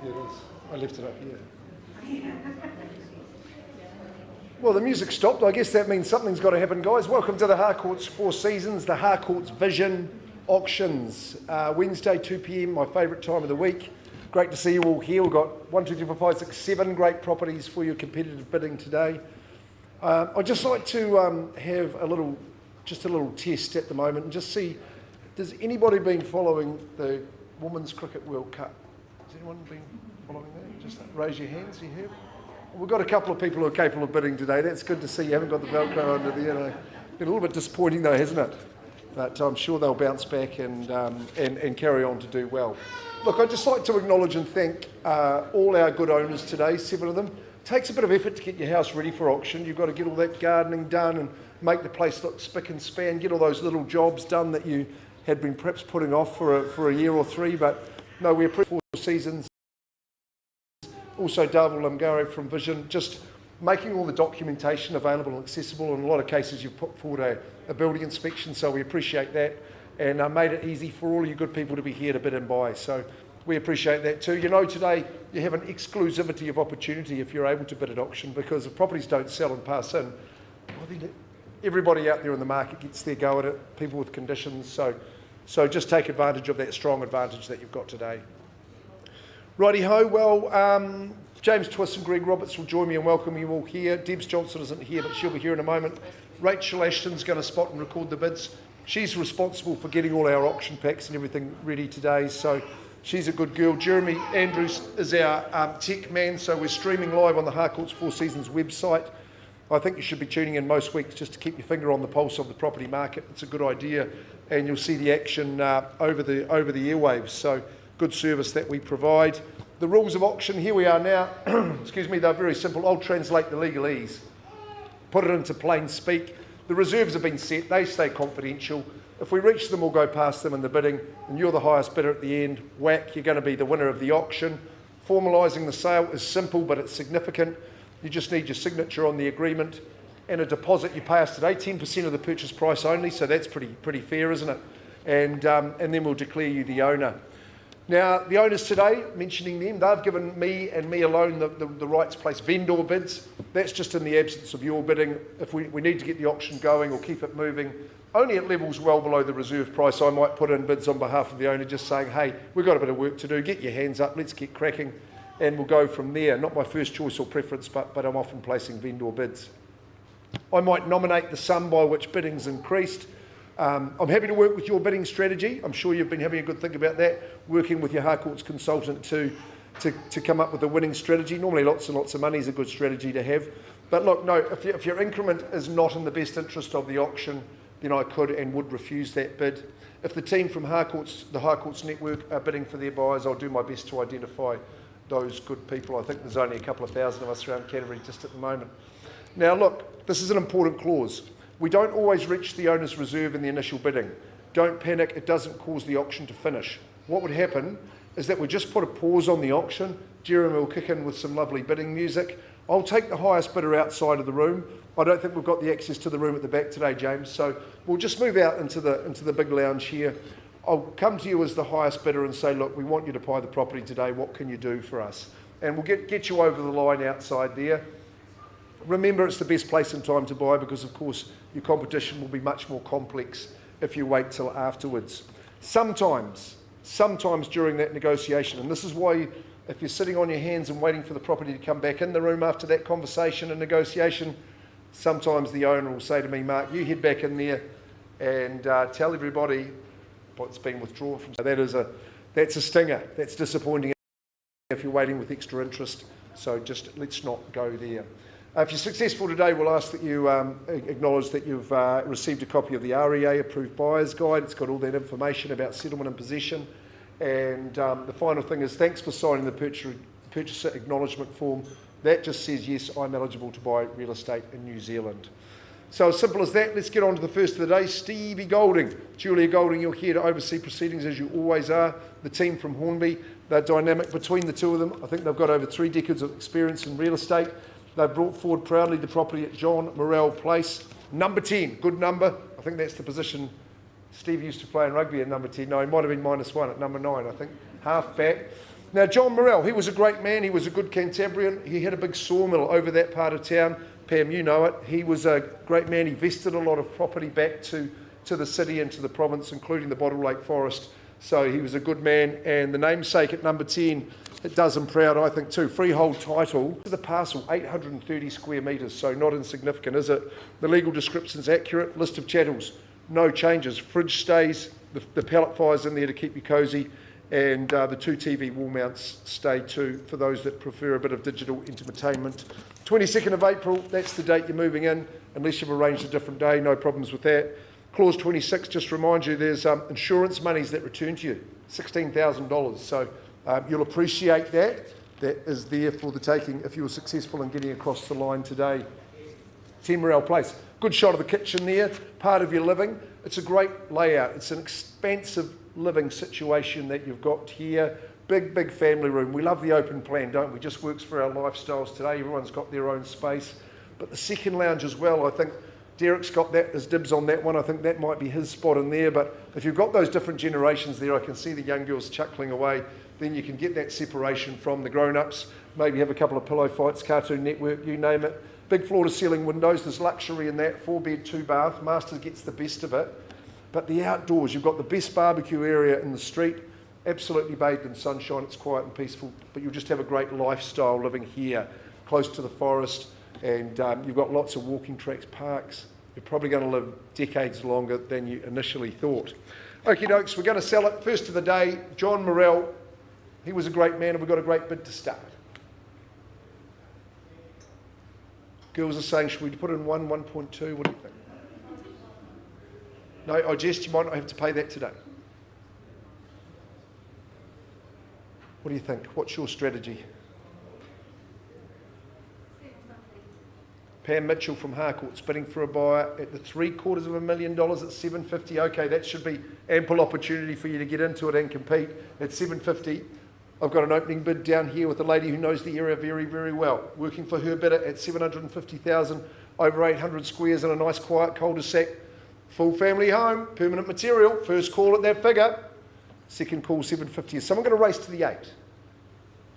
Yeah, it is. I left it up here. Well, the music stopped. I guess that means something's got to happen, guys. Welcome to the Harcourts Four Seasons, the Harcourts Vision Auctions. Wednesday, 2 p.m, my favourite time of the week. Great to see you all here. We've got 1, 2, 3, 4, 5, 6, 7 great properties for your competitive bidding today. I'd just like to have a little test at the moment and just see, does anybody been following the Women's Cricket World Cup? Has anyone been following that? Just raise your hands, you have? We've got a couple of people who are capable of bidding today. That's good to see. You haven't got the Velcro under the, Been a little bit disappointing though, hasn't it? But I'm sure they'll bounce back and carry on to do well. Look, I'd just like to acknowledge and thank all our good owners today, 7 of them. It takes a bit of effort to get your house ready for auction. You've got to get all that gardening done and make the place look spick and span, get all those little jobs done that you had been perhaps putting off for a year or 3. But no, we appreciate 4 seasons. Also, Darvel Lamgare from Vision, just making all the documentation available and accessible. In a lot of cases, you've put forward a building inspection, so we appreciate that, and made it easy for all you good people to be here to bid and buy. So we appreciate that too. You know, today you have an exclusivity of opportunity if you're able to bid at auction, because if properties don't sell and pass in, well, then everybody out there in the market gets their go at it, people with conditions. So just take advantage of that strong advantage that you've got today. Righty-ho, well, James Twiss and Greg Roberts will join me and welcome you all here. Debs Johnson isn't here, but she'll be here in a moment. Rachel Ashton's going to spot and record the bids. She's responsible for getting all our auction packs and everything ready today, so she's a good girl. Jeremy Andrews is our tech man, so we're streaming live on the Harcourts Four Seasons website. I think you should be tuning in most weeks just to keep your finger on the pulse of the property market. It's a good idea, and you'll see the action over the airwaves. So good service that we provide. The rules of auction, here we are now. Excuse me, they're very simple. I'll translate the legalese, put it into plain speak. The reserves have been set, they stay confidential. If we reach them, we'll go past them in the bidding, and you're the highest bidder at the end. Whack, you're going to be the winner of the auction. Formalising the sale is simple, but it's significant. You just need your signature on the agreement. and a deposit you pay us today, 10% of the purchase price only, so that's pretty fair, isn't it? And then we'll declare you the owner. Now, the owners today, mentioning them, they've given me and me alone the right to place vendor bids. That's just in the absence of your bidding. If we need to get the auction going or keep it moving, only at levels well below the reserve price, I might put in bids on behalf of the owner just saying, hey, we've got a bit of work to do, get your hands up, let's get cracking, and we'll go from there. Not my first choice or preference, but I'm often placing vendor bids. I might nominate the sum by which bidding's increased. I'm happy to work with your bidding strategy. I'm sure you've been having a good think about that, working with your Harcourts consultant to come up with a winning strategy. Normally lots and lots of money is a good strategy to have. But look, no, if your increment is not in the best interest of the auction, then I could and would refuse that bid. If the team from Harcourts, the Harcourts network, are bidding for their buyers, I'll do my best to identify those good people. I think there's only a couple of thousand of us around Canterbury just at the moment. Now look, this is an important clause. We don't always reach the owner's reserve in the initial bidding. Don't panic, it doesn't cause the auction to finish. What would happen is that we just put a pause on the auction. Jeremy will kick in with some lovely bidding music. I'll take the highest bidder outside of the room. I don't think we've got the access to the room at the back today, James, so we'll just move out into the big lounge here. I'll come to you as the highest bidder and say, look, we want you to buy the property today. What can you do for us? And we'll get you over the line outside there. Remember, it's the best place and time to buy because, of course, your competition will be much more complex if you wait till afterwards. Sometimes during that negotiation, and this is why if you're sitting on your hands and waiting for the property to come back in the room after that conversation and negotiation, sometimes the owner will say to me, Mark, you head back in there and tell everybody what's been withdrawn from. That's a stinger. That's disappointing if you're waiting with extra interest. So just let's not go there. If you're successful today, we'll ask that you acknowledge that you've received a copy of the REA Approved Buyer's Guide. It's got all that information about settlement and possession. And the final thing is thanks for signing the purchaser acknowledgement form. That just says, yes, I'm eligible to buy real estate in New Zealand. So as simple as that, let's get on to the first of the day. Stevie Golding, Julia Golding, you're here to oversee proceedings as you always are. The team from Hornby, they're dynamic between the two of them. I think they've got over 3 decades of experience in real estate. They've brought forward proudly the property at John Morrell Place. Number 10, good number. I think that's the position Steve used to play in rugby at number 10. No, he might have been -1 at number 9, I think. Half back. Now, John Morrell, he was a great man. He was a good Cantabrian. He had a big sawmill over that part of town. Pam, you know it. He was a great man. He vested a lot of property back to the city and to the province, including the Bottle Lake Forest. So he was a good man. And the namesake at number 10, it does him proud, I think, too. Freehold title to the parcel, 830 square metres, so not insignificant, is it? The legal description's accurate. List of chattels, no changes. Fridge stays, the pellet fire's in there to keep you cosy, and the 2 TV wall mounts stay too, for those that prefer a bit of digital entertainment. 22nd of April, that's the date you're moving in, unless you've arranged a different day, no problems with that. Clause 26 just reminds you there's insurance monies that return to you, $16,000, so you'll appreciate that. That is there for the taking if you were successful in getting across the line today. 10 Morrell Place. Good shot of the kitchen there, part of your living. It's a great layout. It's an expansive living situation that you've got here. Big family room. We love the open plan, don't we? Just works for our lifestyles today. Everyone's got their own space. But the second lounge as well, I think Derek's got that as dibs on that one. I think that might be his spot in there. But if you've got those different generations there, I can see the young girls chuckling away. Then you can get that separation from the grown-ups. Maybe have a couple of pillow fights, Cartoon Network, you name it. Big floor-to-ceiling windows. There's luxury in that. 4-bed, 2-bath. Master gets the best of it. But the outdoors, you've got the best barbecue area in the street. Absolutely bathed in sunshine. It's quiet and peaceful. But you'll just have a great lifestyle living here, close to the forest. And you've got lots of walking tracks, parks. You're probably going to live decades longer than you initially thought. Okie dokes, we're going to sell it. First of the day, John Morrell. He was a great man, and we've got a great bid to start. Girls are saying, should we put in 1.2? What do you think? No, I jest you might not have to pay that today. What do you think? What's your strategy? Pam Mitchell from Harcourts bidding for a buyer at the $750,000 at 750. Okay, that should be ample opportunity for you to get into it and compete at 750. I've got an opening bid down here with a lady who knows the area very, very well, working for her bidder at 750,000, over 800 squares in a nice quiet cul-de-sac, full family home, permanent material, first call at that figure, second call 750. Is someone going to race to the 8?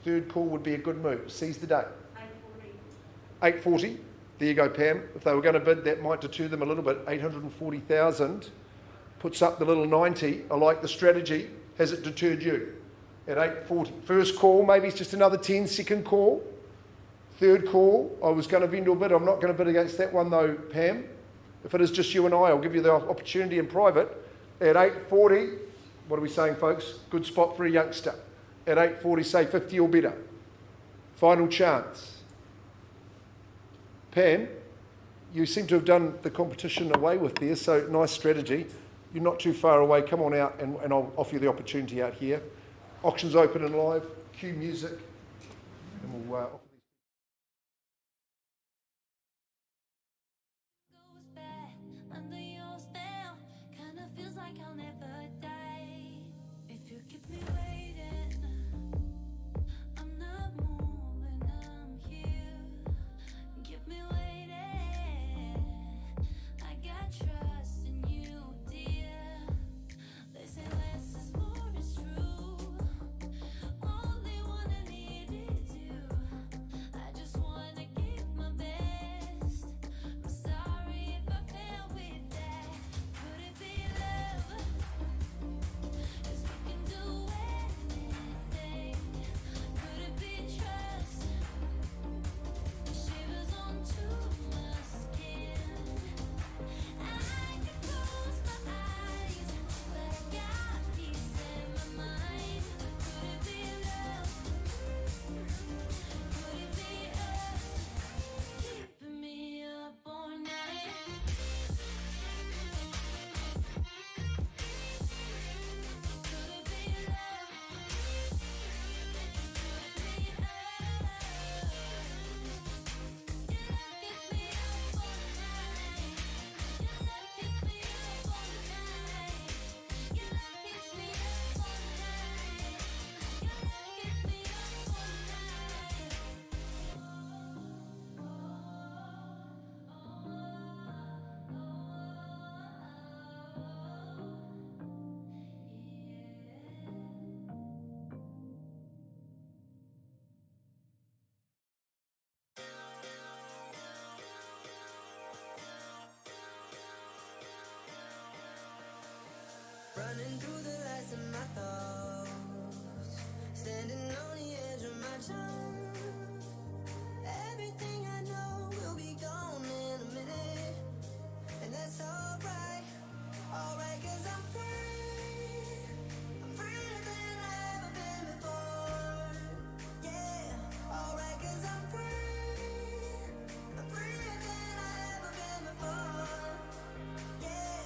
Third call would be a good move. Seize the day. 840. There you go, Pam. If they were going to bid, that might deter them a little bit. 840,000 puts up the little 90. I like the strategy. Has it deterred you? At 840. First call, maybe it's just another 10. Second call. Third call. I was going to vendor bid. I'm not going to bid against that one though, Pam. If it is just you and I, I'll give you the opportunity in private. At 840, what are we saying, folks? Good spot for a youngster. At 840, say 50 or better. Final chance. Pam, you seem to have done the competition away with there, so nice strategy. You're not too far away. Come on out and I'll offer you the opportunity out here. Auction's open and live. Cue music. And we'll offer these. Under your spell, kinda feels like I'll never die. If you keep me waiting, I'm not moving, I'm here. Keep me waiting. I got trust in you, dear. They say less is more, it's true. Only one I needed to. I just wanna give my best. I'm sorry if I fail with that. Could it be love? 'Cause we can do anything. Could it be trust? Shivers onto my skin. I could close my eyes, but I got peace in my mind. Could it be love? Could it be us? Keeping me up all night. Could it be love? Could it be us? Your love kept me up all night. Your love kept me up all night. Your love keeps me up all night. Your love kept me up all Running through the lights of my thoughts, standing on the edge of my tongue. Everything I know will be gone in a minute, and that's alright, 'cause I'm free. I'm freer than I've ever been before. Yeah, alright, 'cause I'm free. I'm freer than I've ever been before. Yeah.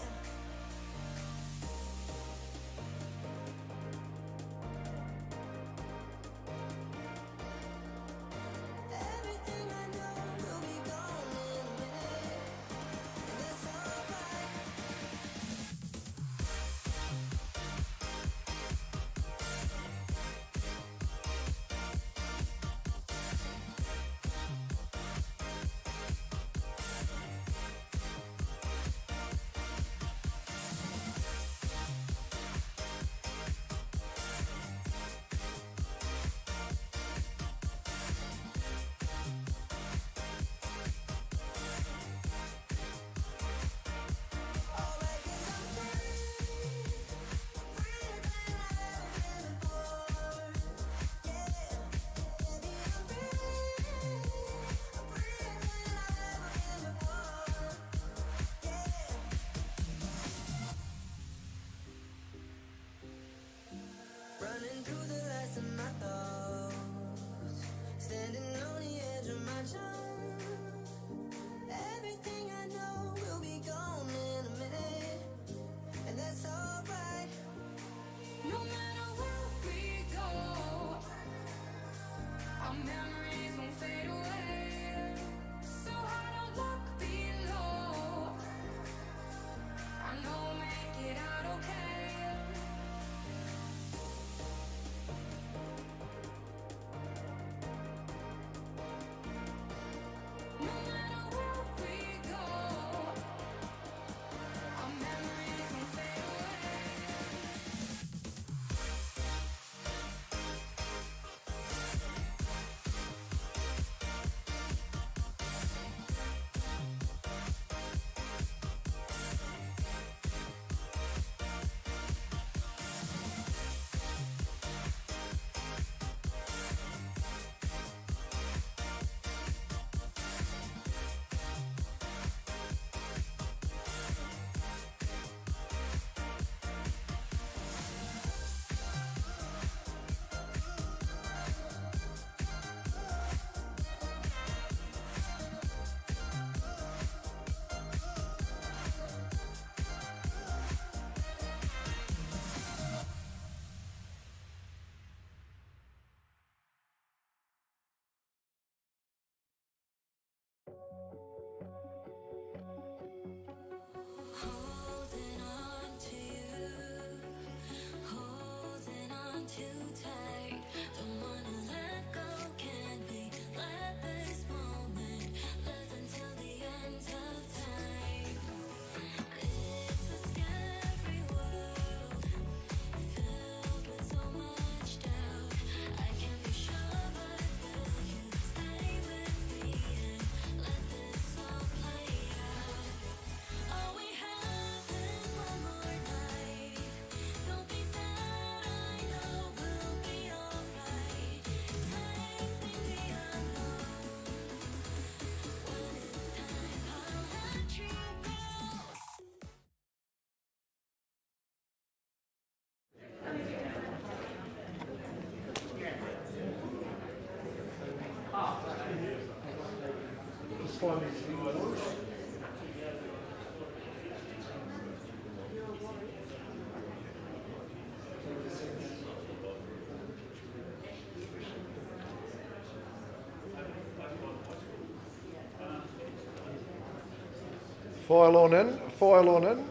File on in, file on in.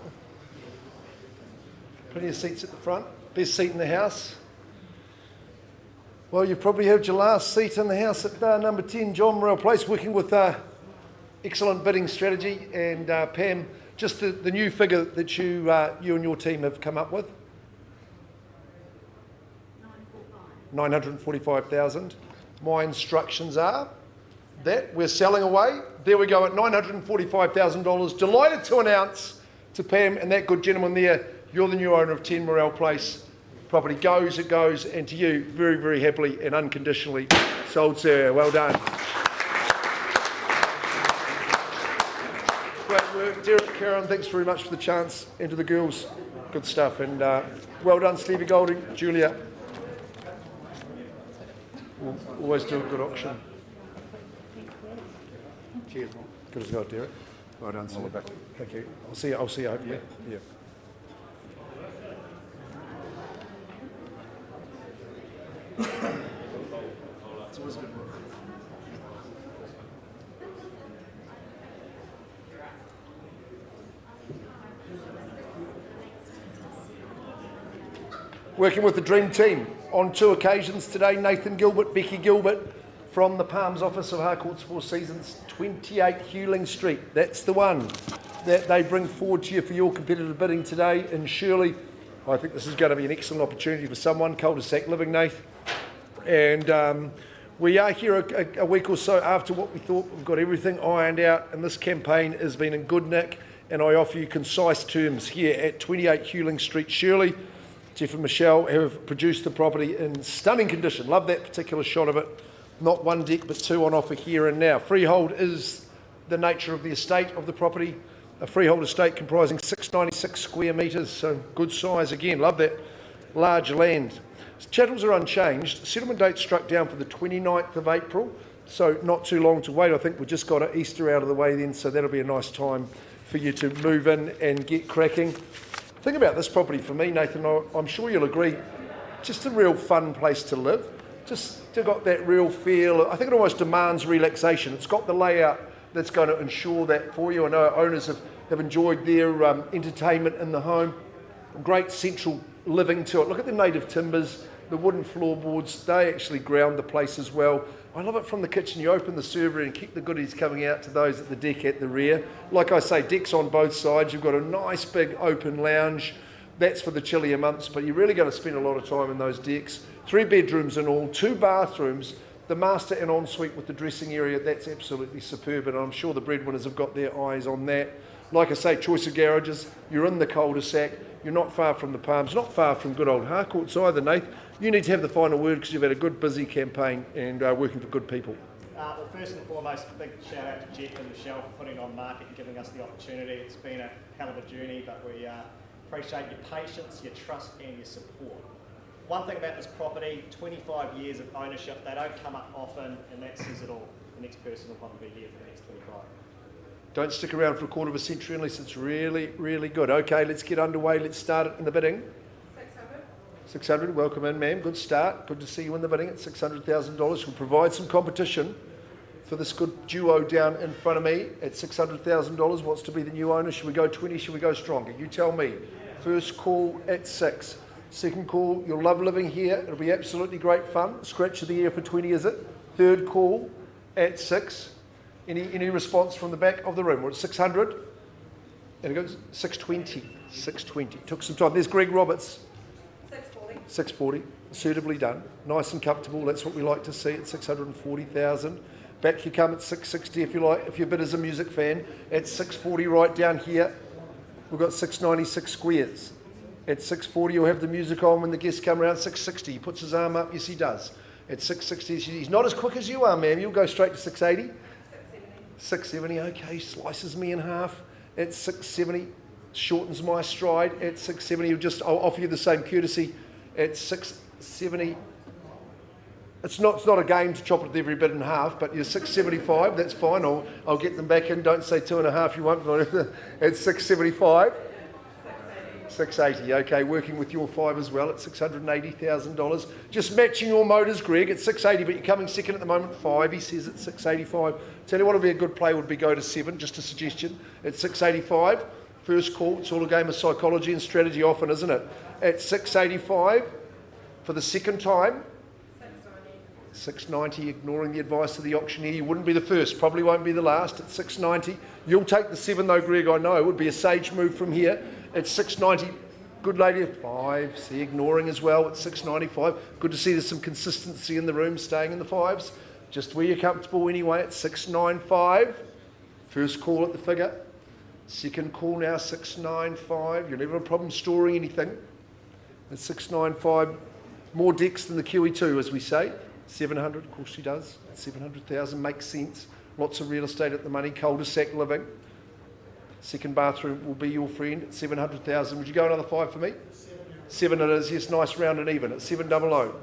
Plenty of seats at the front. Best seat in the house. Well, you've probably had your last seat in the house at number 10, John Morrell Place, working with excellent bidding strategy. And Pam, just the new figure that you and your team have come up with? 945,000. My instructions are that we're selling away. There we go at $945,000. Delighted to announce to Pam and that good gentleman there, you're the new owner of 10 Morrell Place. Property goes, it goes, and to you, very, very happily and unconditionally sold, sir. Well done. Great work, Derek, Karen, thanks very much for the chance, and to the girls, good stuff. And well done, Stevie Golding, Julia. We'll always do a good auction. Cheers, Mom. Good as gold, Derek. Well done, sir. Thank you. I'll see you hopefully. Yeah. It's always good. Working with the dream team on 2 occasions today. Nathan Gilbert, Becky Gilbert from the Palms office of Harcourts Four Seasons, 28 Hewling Street. That's the one that they bring forward to you for your competitive bidding today. And surely, I think this is going to be an excellent opportunity for someone, cul-de-sac living, Nath. And we are here a week or so after what we thought. We've got everything ironed out, and this campaign has been in good nick. And I offer you concise terms here at 28 Hewling Street, Shirley. Jeff and Michelle have produced the property in stunning condition. Love that particular shot of it. Not 1 deck, but 2 on offer here and now. Freehold is the nature of the estate of the property. A freehold estate comprising 696 square metres, so good size again. Love that large land. Chattels are unchanged. Settlement date struck down for the 29th of April, so not too long to wait. I think we've just got Easter out of the way then, so that'll be a nice time for you to move in and get cracking. The thing about this property for me, Nathan, I'm sure you'll agree, just a real fun place to live. Just got that real feel. I think it almost demands relaxation. It's got the layout that's going to ensure that for you. I know owners have enjoyed their entertainment in the home. Great central living to it. Look at the native timbers, the wooden floorboards. They actually ground the place as well. I love it from the kitchen. You open the server and keep the goodies coming out to those at the deck at the rear. Like I say, decks on both sides. You've got a nice big open lounge. That's for the chillier months, but you're really going to spend a lot of time in those decks. 3 bedrooms in all, 2 bathrooms, the master and ensuite with the dressing area. That's absolutely superb, and I'm sure the breadwinners have got their eyes on that. Like I say, choice of garages. You're in the cul-de-sac. You're not far from the Palms, not far from good old Harcourts either, Nath. You need to have the final word because you've had a good, busy campaign and working for good people. Well, first and foremost, a big shout out to Jeff and Michelle for putting on market and giving us the opportunity. It's been a hell of a journey, but we appreciate your patience, your trust and your support. One thing about this property, 25 years of ownership, they don't come up often, and that says it all. The next person will probably be here for the next 25. Don't stick around for a quarter of a century unless it's really, really good. Okay, let's get underway. Let's start it in the bidding. 600, welcome in, ma'am. Good start. Good to see you in the bidding at $600,000. We'll provide some competition for this good duo down in front of me at $600,000. Wants to be the new owner. Should we go 20? Should we go stronger? You tell me. First call at 6. Second call, you'll love living here. It'll be absolutely great fun. Scratch of the year for 20, is it? Third call at 6. Any response from the back of the room? We're at 600. And it goes 620. 620. Took some time. There's Greg Roberts. 640. 640. Assertively done. Nice and comfortable. That's what we like to see at 640,000. Back you come at 660 if you like. If your bid is a music fan, at 640 right down here. We've got 696 squares. At 640 you'll have the music on when the guests come around. 660. He puts his arm up. Yes, he does. At 660, he's not as quick as you are, ma'am. You'll go straight to 680. 670, okay, slices me in half. At 670, shortens my stride. At 670, I'll offer you the same courtesy. At 670, It's not a game to chop it every bit in half, but you're 675, that's fine. I'll get them back in. Don't say 2.5, you won't. It's 675. 680, okay, working with your 5 as well at $680,000. Just matching your motors, Greg, at 680, but you're coming second at the moment, 5, he says at 685. Tell you what would be a good play would be go to 7, just a suggestion, at 685. First call, it's all a game of psychology and strategy often, isn't it? At 685 for the second time. 690, ignoring the advice of the auctioneer. You wouldn't be the first, probably won't be the last at 690. You'll take the 7 though, Greg, I know. It would be a sage move from here. At 690, good lady of 5, see, ignoring as well at 695. Good to see there's some consistency in the room, staying in the 5s. Just where you're comfortable anyway at 695. First call at the figure. Second call now, 695. You'll never have a problem storing anything. At 695, more decks than the QE2, as we say. 700, of course she does. 700,000 makes sense. Lots of real estate at the money, cul-de-sac living. Second bathroom will be your friend at 700,000. Would you go another 5 for me? 7 it is, yes, nice round and even at 700.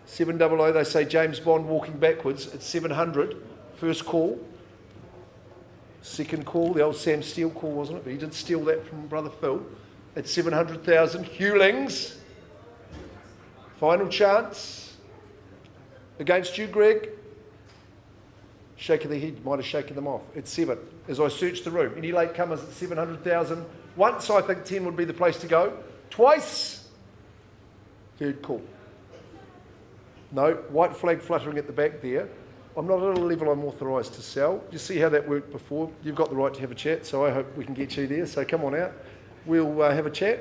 700, they say James Bond walking backwards at 700. First call. Second call, the old Sam Steele call, wasn't it? But he did steal that from brother Phil at 700,000. Hewlings. Final chance. Against you, Greg. Shaking their head, might have shaken them off. It's 7. As I search the room, any late comers at 700,000. Once, I think 10 would be the place to go. Twice. Third call. No, white flag fluttering at the back there. I'm not at a level I'm authorised to sell. You see how that worked before? You've got the right to have a chat, so I hope we can get you there. So come on out. We'll have a chat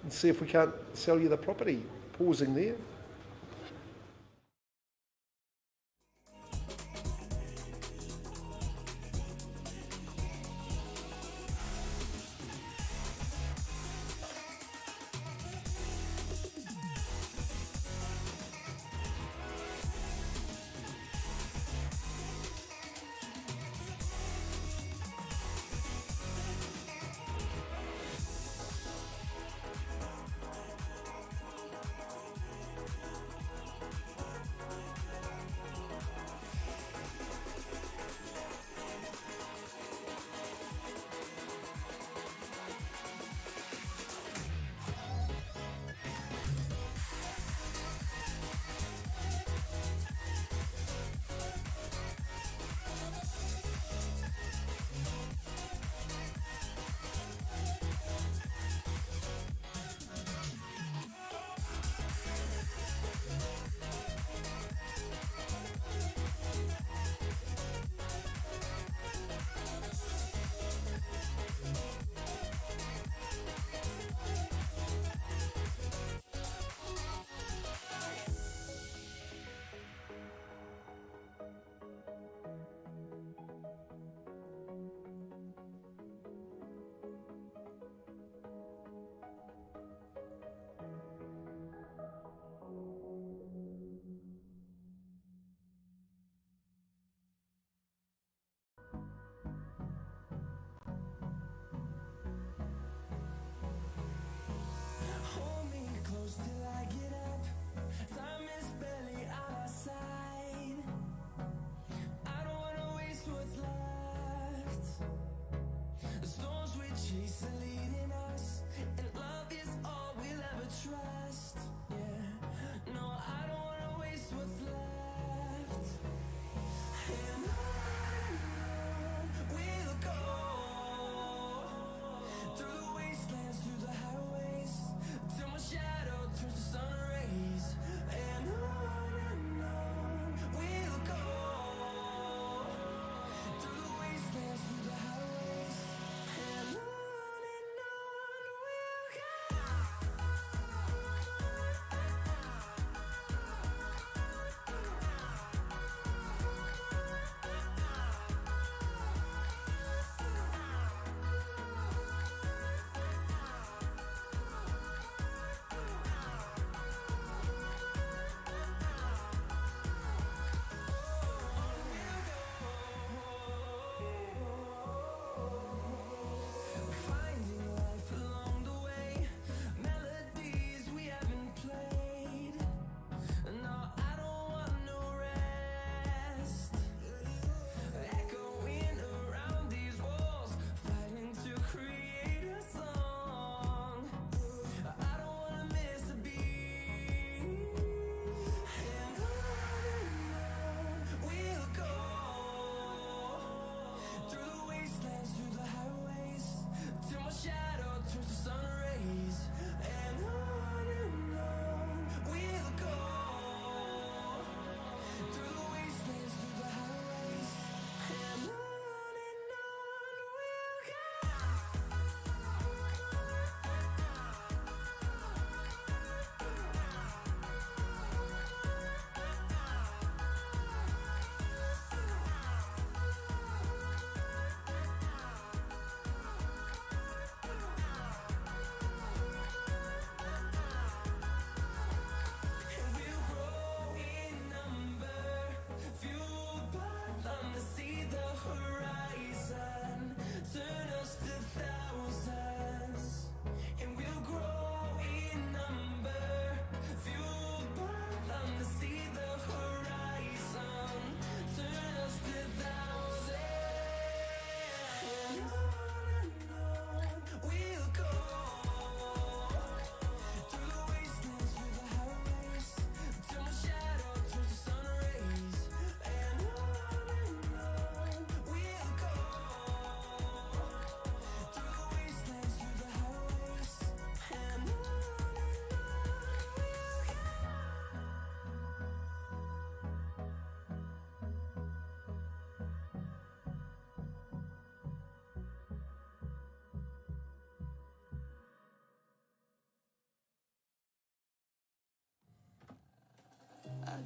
and see if we can't sell you the property. Pausing there.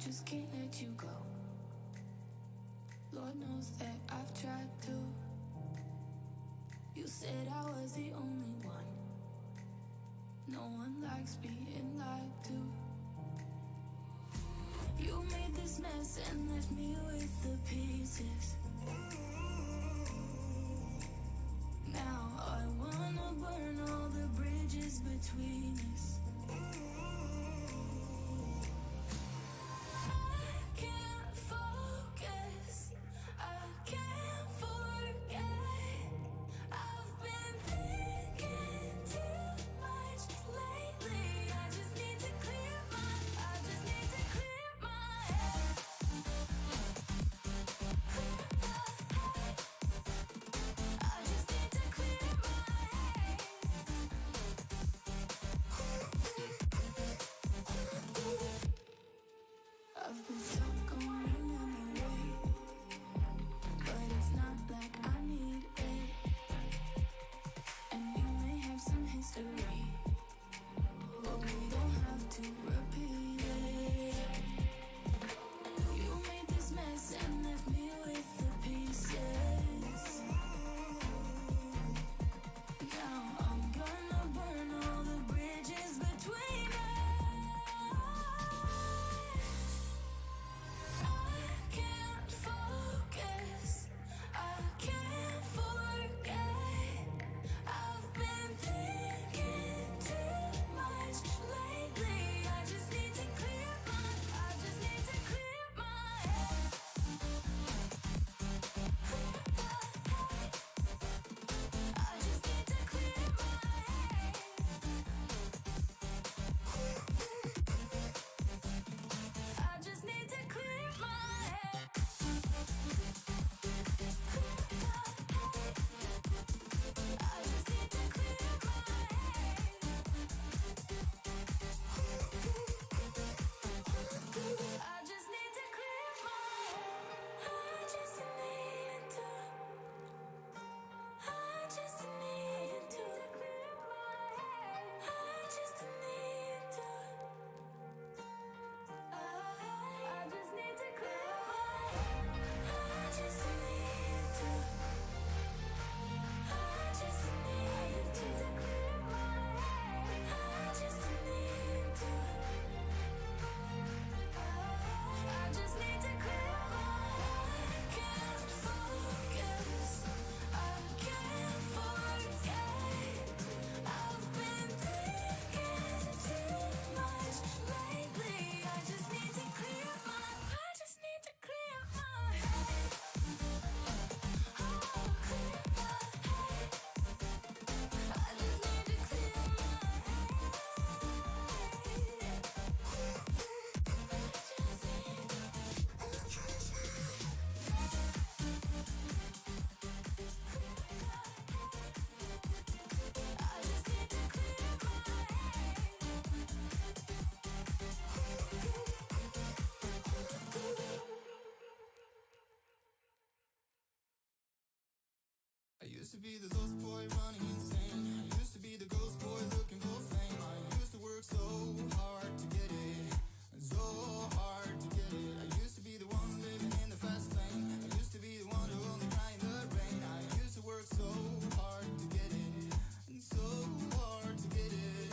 just can't let you go. Lord knows that I've tried to. You said I was the only one. No one likes being lied to. You made this mess and left me with the pieces. Now I wanna burn all the bridges between us. I can't focus, I can't forget. I've been thinking too much lately. I just need to clear my head. I just need to clear my head. I've been stuck on your memory, but it's not like I need it. And you may have some history, but we don't have to repeat it. You made this mess and left me with the pieces. Now I'm gonna burn all the bridges between us. I can't focus, I can't forget. I've been thinking too much lately. I just need to clear my head. I just need to clear my head. I just need to clear my head. I just need to clear my head. I just need to clear my head. I just need to clear my head. I just need to. I just need to clear my head. I just need to. I just need to clear my head. I just need to. I just need to clear my head. I just need to. I just need to clear my head. I can't focus, I can't forget. I've been thinking too much lately. I just need to clear my. I just need to clear my head. Oh, clear my head. I just need to clear my head. I just need to clear my I used to be the lost boy running insane. I used to be the ghost boy looking for fame. I used to work so hard to get it, so hard to get it. I used to be the one living in the fast lane. I used to be the one who only cried in the rain. I used to work so hard to get it, and so hard to get it.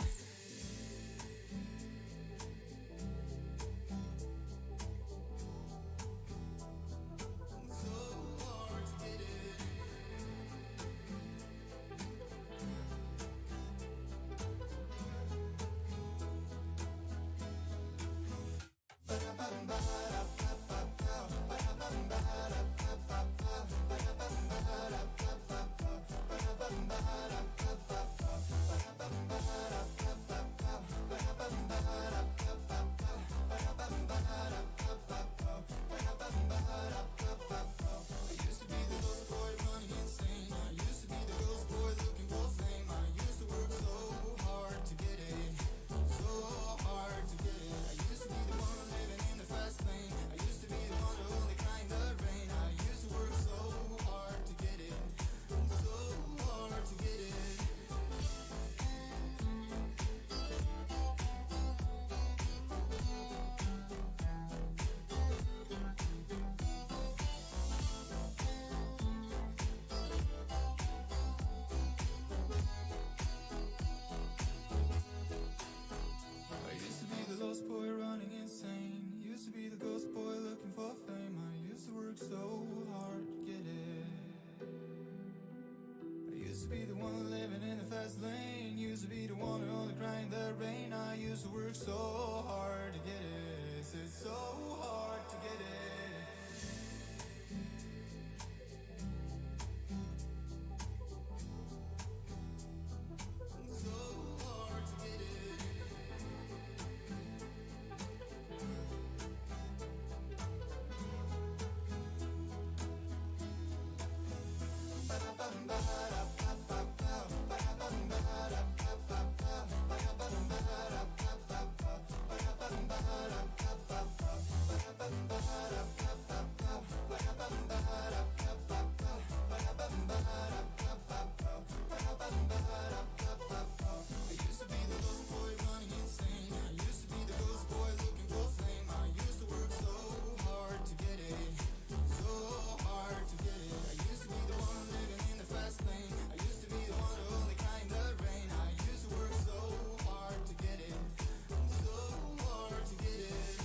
So hard to get it. used to be the one living in the fast lane. Used to be the one who only cried in the rain. I used to work so hard to get it. It's so hard to get it. So hard to get it. I used to be the ghost boy running insane. I used to be the ghost boy looking for fame. I used to work so hard to get it. So hard to get it. I used to be the one living in the fast lane. I used to be the one who only cried in the rain. I used to work so hard to get it. So hard to get it.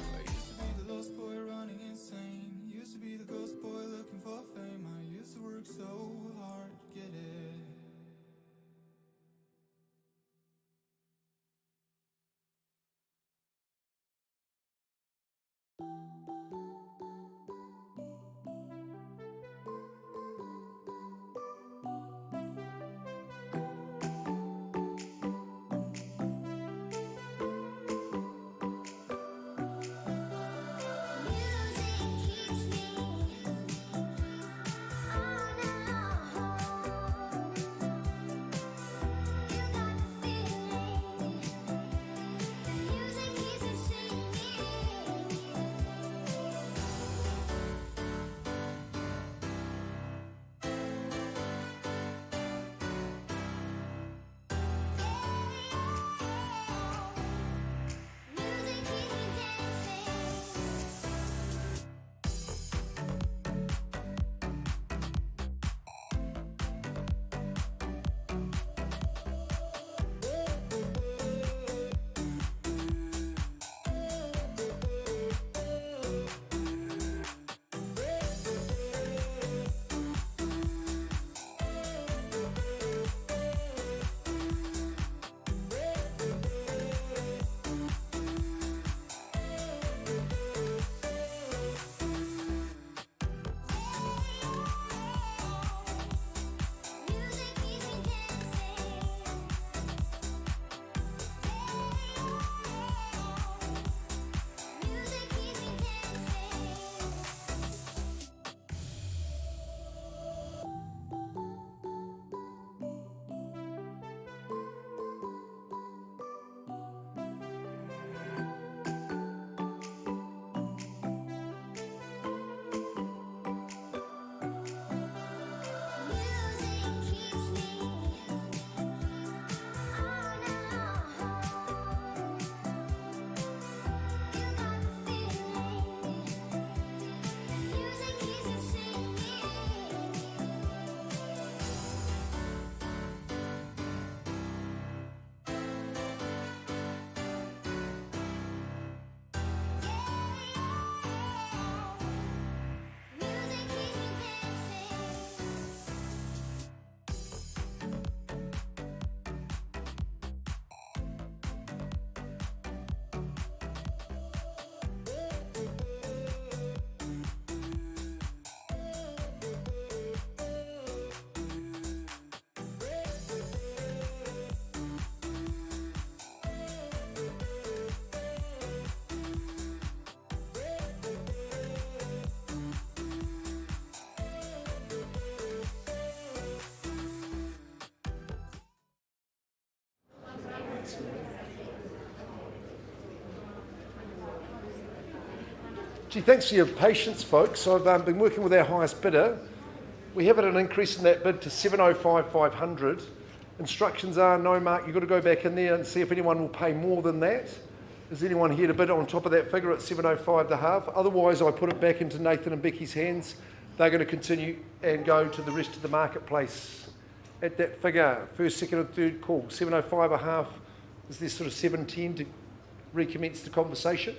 I used to be the lost boy running insane. Used to be the ghost boy looking for fame. I used to work so hard to get it. Music keeps me on and on. You got the feeling. The music keeps me singing. Music keeps me dancing. Music keeps me dancing. Music keeps me dancing. Music keeps me on and on. You got the feeling. The music keeps me singing. Music keeps me dancing. Gee, thanks for your patience, folks. I've been working with our highest bidder. We have an increase in that bid to 705,500. Instructions are, no, Mark, you've got to go back in there and see if anyone will pay more than that. Is anyone here to bid on top of that figure at 705 the half? Otherwise, I put it back into Nathan and Becky's hands they're going to continue and go to the rest of the marketplace at that figure. First, second and third call, 705 a half. Is there sort of 710 to recommence the conversation?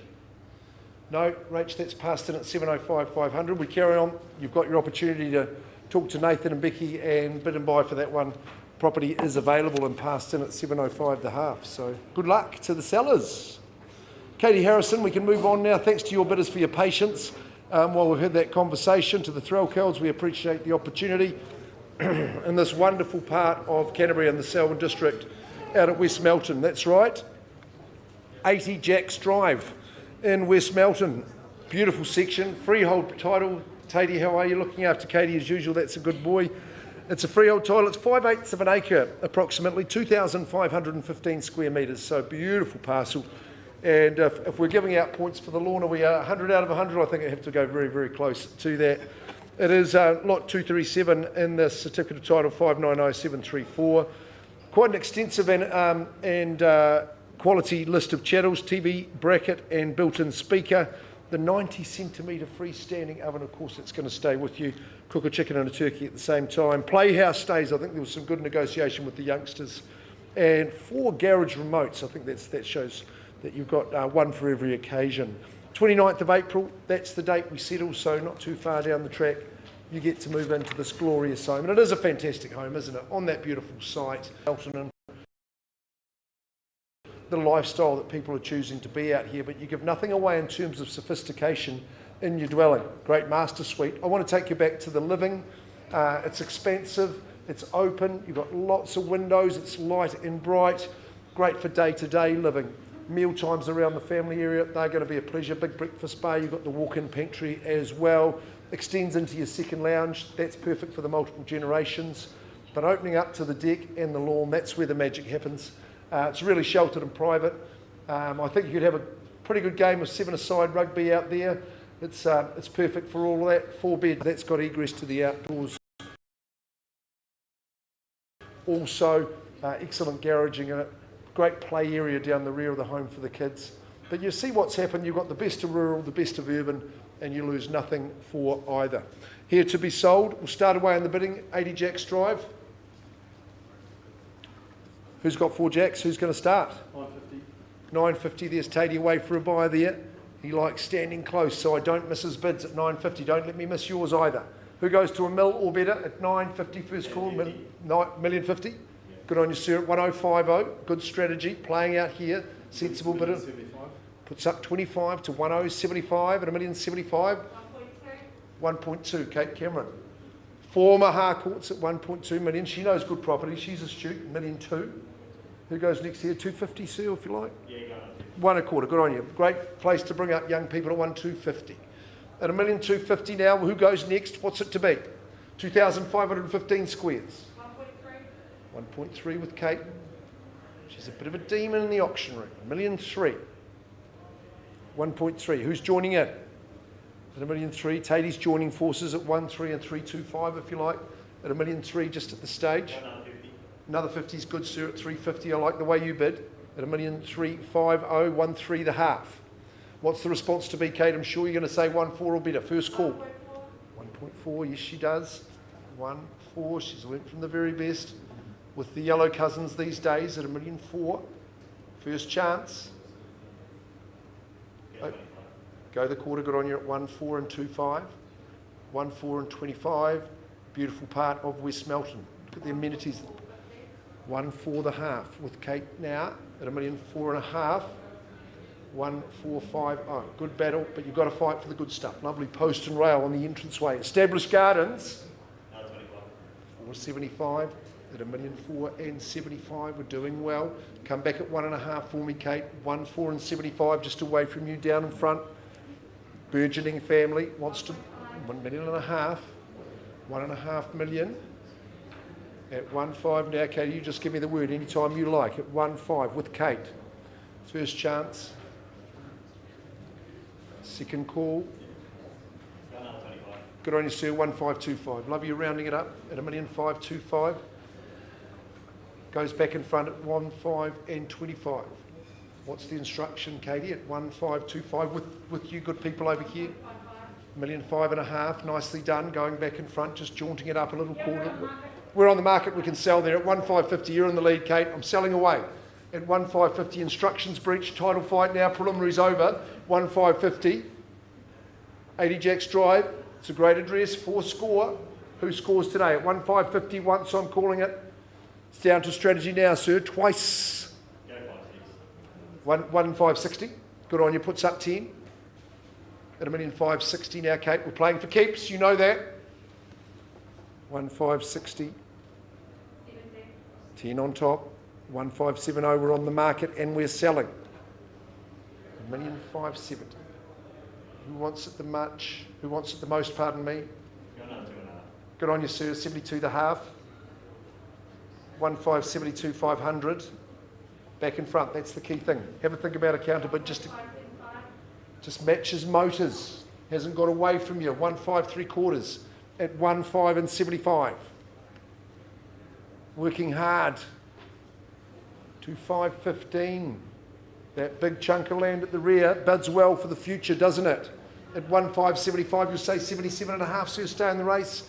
No, Rach, that's passed in at 705 500. We carry on. You've got your opportunity to talk to Nathan and Becky and bid and buy for that one. Property is available and passed in at 705 the half. So good luck to the sellers. Katie Harrison, we can move on now. Thanks to your bidders for your patience. While we've had that conversation, to the Threlkells, we appreciate the opportunity in this wonderful part of Canterbury and the Selwyn district out at West Melton. That's right, 80 Jacks Drive in West Melton. Beautiful section, freehold title. Tatey, how are you? Looking after Katie as usual, that's a good boy. It's a freehold title, it's 5/8 of an acre, approximately 2,515 square metres, so beautiful parcel. And if we're giving out points for the lawn, we are 100 out of 100. I think I have to go very, very close to that. It is lot 237 in the certificate of title 590734. Quite an extensive and quality list of chattels, TV, bracket and built-in speaker. The 90 centimetre freestanding oven, of course, it's going to stay with you. Cook a chicken and a turkey at the same time. Playhouse stays, I think there was some good negotiation with the youngsters. And 4 garage remotes, I think that shows that you've got one for every occasion. 29th of April, that's the date we settle, so not too far down the track. You get to move into this glorious home. And it is a fantastic home, isn't it? On that beautiful site. Elton, the lifestyle that people are choosing to be out here, but you give nothing away in terms of sophistication in your dwelling. Great master suite. I want to take you back to the living. It's expansive, it's open, you've got lots of windows, it's light and bright, great for day-to-day living. Meal times around the family area, they're going to be a pleasure. Big breakfast bar, you've got the walk-in pantry as well. Extends into your second lounge, that's perfect for the multiple generations. But opening up to the deck and the lawn, that's where the magic happens. It's really sheltered and private. I think you could have a pretty good game of 7-a-side rugby out there. It's perfect for all of that. 4-bed, that's got egress to the outdoors. Also, excellent garaging in it. Great play area down the rear of the home for the kids. But you see what's happened. You've got the best of rural, the best of urban, and you lose nothing for either. Here to be sold. We'll start away in the bidding. 80 Jacks Drive. Who's got 4 Jacks? Who's going to start? 950. 950. There's Tatey away for a buy there. He likes standing close, so I don't miss his bids at 950. Don't let me miss yours either. Who goes to a mil or better at 950? First call. Million 50. Good on you, sir. At 1050. Good strategy. Playing out here. Sensible bidder. Puts up 25 to 1075 at $1,075. 1.2. Kate Cameron. Former Harcourts at 1.2 million. She knows good property. She's astute. 1,200,000. Who goes next here? 250, Sue, if you like. Yeah, go on. 1.25. Good on you. Great place to bring up young people at 1,250. At $1,250,000 now, who goes next? What's it to be? 2,515 squares. 1.3 with Kate. She's a bit of a demon in the auction room. 1,300,000. 1.3. Who's joining in? At 1,300,000. Tatey's joining forces at 1.3 and 325, if you like. At 1,300,000 just at the stage. Another 50 is good, sir, at 350. I like the way you bid. At 1,350,000, 1.3 the half. What's the response to be, Kate? I'm sure you're going to say 1.4 or better. First call. 1.4, yes she does. 1.4, she's went from the very best. With the yellow cousins these days at 1,400,000. First chance. Oh, go the quarter, good on you at 1.4 and 2.5. 1.4 and 25. Beautiful part of West Melton. Look at the amenities. 1.4 the half with Kate now at 1,450,000. 1.450. Good battle, but you've got to fight for the good stuff. Lovely post and rail on the entranceway. Established Gardens. 475 at 1,475,000. We're doing well. Come back at 1.5 for me, Kate. 1.4 and 75 just away from you down in front. Burgeoning family wants to 1.5 million. 1.5 million. At 1.5 now, Kate, you just give me the word anytime you like. At 1.5 with Kate. First chance. Second call. Good on you, sir. 1.525. Love you rounding it up at 1,525,000. Goes back in front at 1.5 and 25. What's the instruction, Katie? At 1.525 with you good people over here. 1,500,000, nicely done, going back in front, just jaunting it up a little quarter. We're on the market, we can sell there at 1,550. You're in the lead, Kate. I'm selling away at 1,550. Instructions breach, title fight now, preliminaries over, 1,550. 80 Jacks drive, it's a great address, 4 score. Who scores today at 1,550 once? I'm calling it. It's down to strategy now, sir. Twice. 1,560. Good on you. Puts up 10. At 1,560 now, Kate. We're playing for keeps. You know that. 1,560. 10 on top. 1,570. We're on the market and we're selling. 1,570. Who wants it the much? Who wants it the most? Pardon me. Good on you, sir. 72 the half. 1,572 500. Back in front. That's the key thing. Have a think about a counter, but just matches motors. Hasn't got away from you. 1,575 at 1,575. Working hard. 2,515. That big chunk of land at the rear bids well for the future, doesn't it? At 1,575, you'll say 77.5, sir. Stay in the race.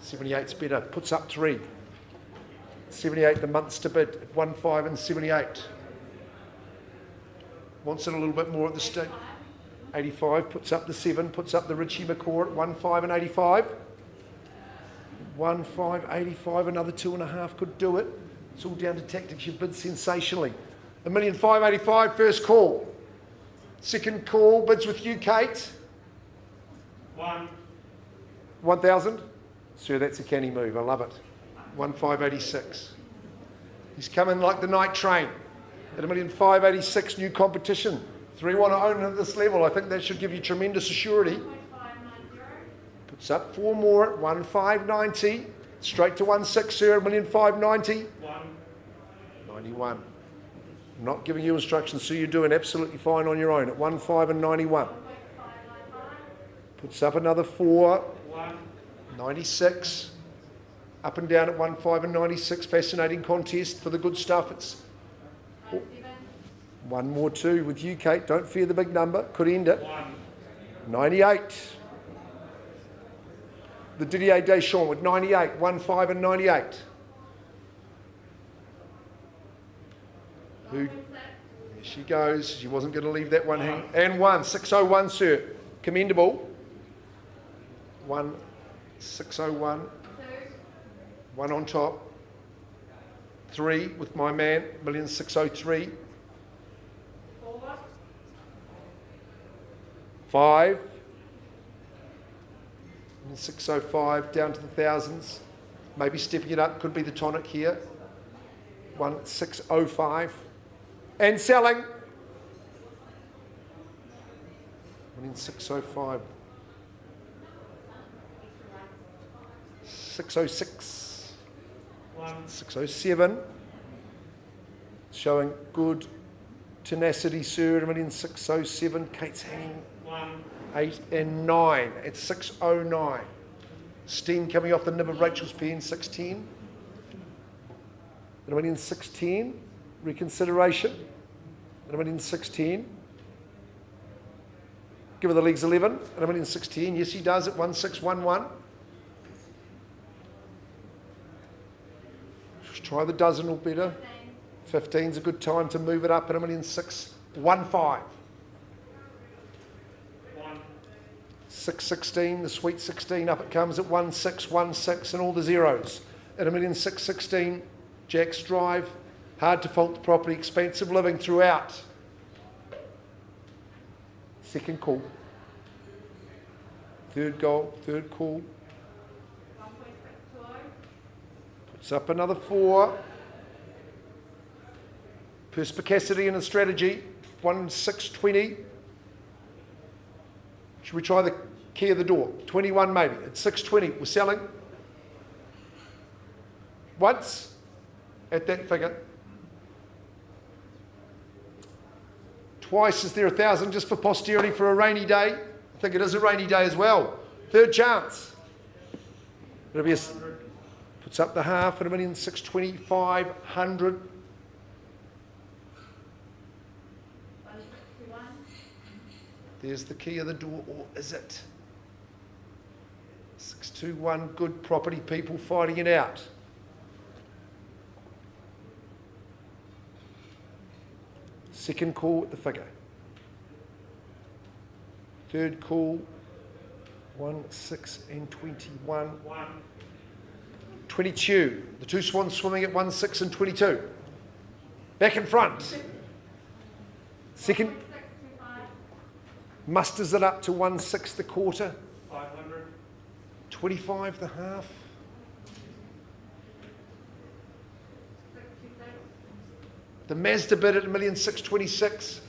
78's better. Puts up 3. 78 the Munster bid at 1,578. Wants it a little bit more at the stake. 85 puts up the 7. Puts up the Richie McCaw at 1,585. 1,585. Another 2.5 could do it. It's all down to tactics. You bid sensationally. 1,585. First call. Second call. Bids with you, Kate. 1,000. Sir, that's a canny move. I love it. 1,586. He's coming like the night train. At 1,586, new competition. 3 want to own at this level. I think that should give you tremendous assurity. Puts up 4 more at 1,590. Straight to 1,6, sir. 1,590. 91. I'm not giving you instructions, so you're doing absolutely fine on your own. At 1,591. Puts up another 4. 96. Up and down at 1,596. Fascinating contest for the good stuff. It's 1 more 2 with you, Kate. Don't fear the big number. Could end it. 98. The Didier Deschamps with 98. 1,5 and 98. Who? There she goes. She wasn't going to leave that one hang. And 1,601, sir. Commendable. 1,601. 1 on top. 3 with my man. 1,603. 5. 605 down to the thousands. Maybe stepping it up. Could be the tonic here. 1,605. And selling. 1,605. 606. 607. Showing good tenacity, sir. 1,607. Kate's hanging. 8 and 9 at 609. Steam coming off the nib of Rachel's pen. 610. 1,610. Reconsideration. 1,610. Give her the legs 11. 1,610. Yes, he does at 1,611. Try the dozen or better. 15's a good time to move it up at 1,615. 616, the sweet 16, up it comes at 1,616 and all the zeros. At 1,616, Jack's drive, hard to fault the property, expensive living throughout. Second call. Third goal, third call. Puts up another 4. Perspicacity and a strategy, 1,620. Should we try the key of the door? 21 maybe. At 620, we're selling. Once at that figure. Twice, is there 1,000 just for posterity for a rainy day? I think it is a rainy day as well. Third chance. It'll be puts up the half at 1,620, 500. 1,621. There's the key of the door, or is it? 621, good property people fighting it out. Second call at the figure. Third call, 1, 6 and 21. 22. The two swans swimming at 1, 6 and 22. Back in front. Second. Musters it up to 1, 6 the quarter. 500. 25 the half. The Mazda bid at 1,626,000.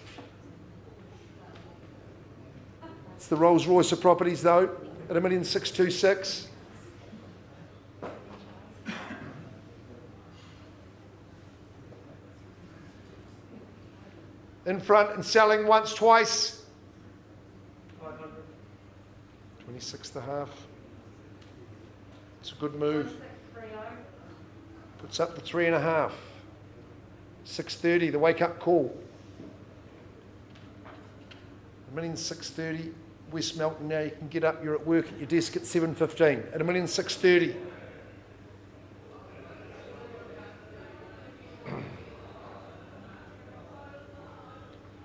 It's the Rolls Royce of properties though, at 1,626,000. In front and selling once, twice. 500. 26 the half. It's a good move. Puts up the 3.5. 630, the wake up call. 1,630,000. West Melton now, you can get up, you're at work at your desk at 7:15 at 1,630,000.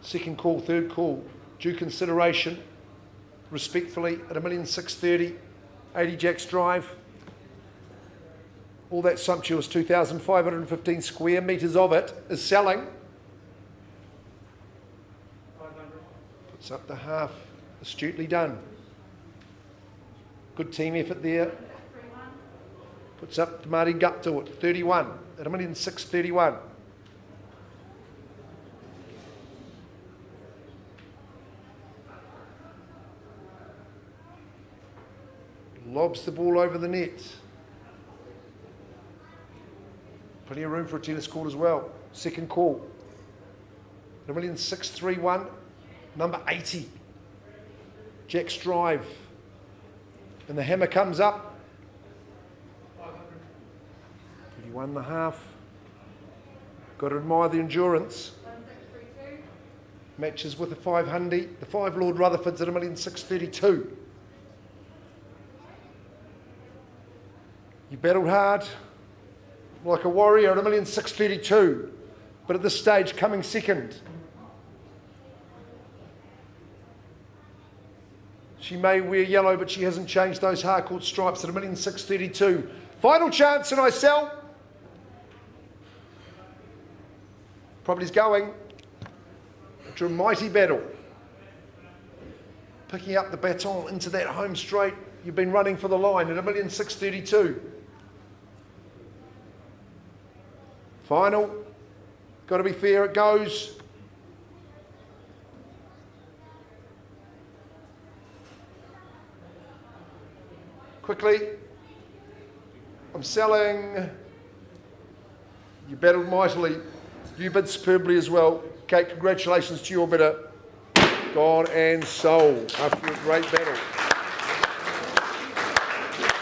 Second call, third call, due consideration, respectfully at 1,630,000, 80 Jacks Drive. All that sumptuous 2,515 square metres of it is selling. 500. Puts up the half, astutely done. Good team effort there. Puts up the Marty Gut to it, 31 at 1,631,000. Lobs the ball over the net. Plenty of room for a tennis court as well. Second call. 1,631,000. Number 80. Jack's Drive. And the hammer comes up. 31 and a half. Got to admire the endurance. Matches with the 500. The 5 Lord Rutherford's at 1,632,000. You battled hard, like a warrior at 1,632,000, but at this stage coming second. She may wear yellow, but she hasn't changed those Harcourts stripes at 1,632,000. Final chance and I sell. Property's going to a mighty battle. Picking up the baton into that home straight. You've been running for the line at 1,632,000. Final, got to be fair, it goes. Quickly, I'm selling. You battled mightily, you bid superbly as well. Kate, congratulations to your bidder. Gone and sold after a great battle.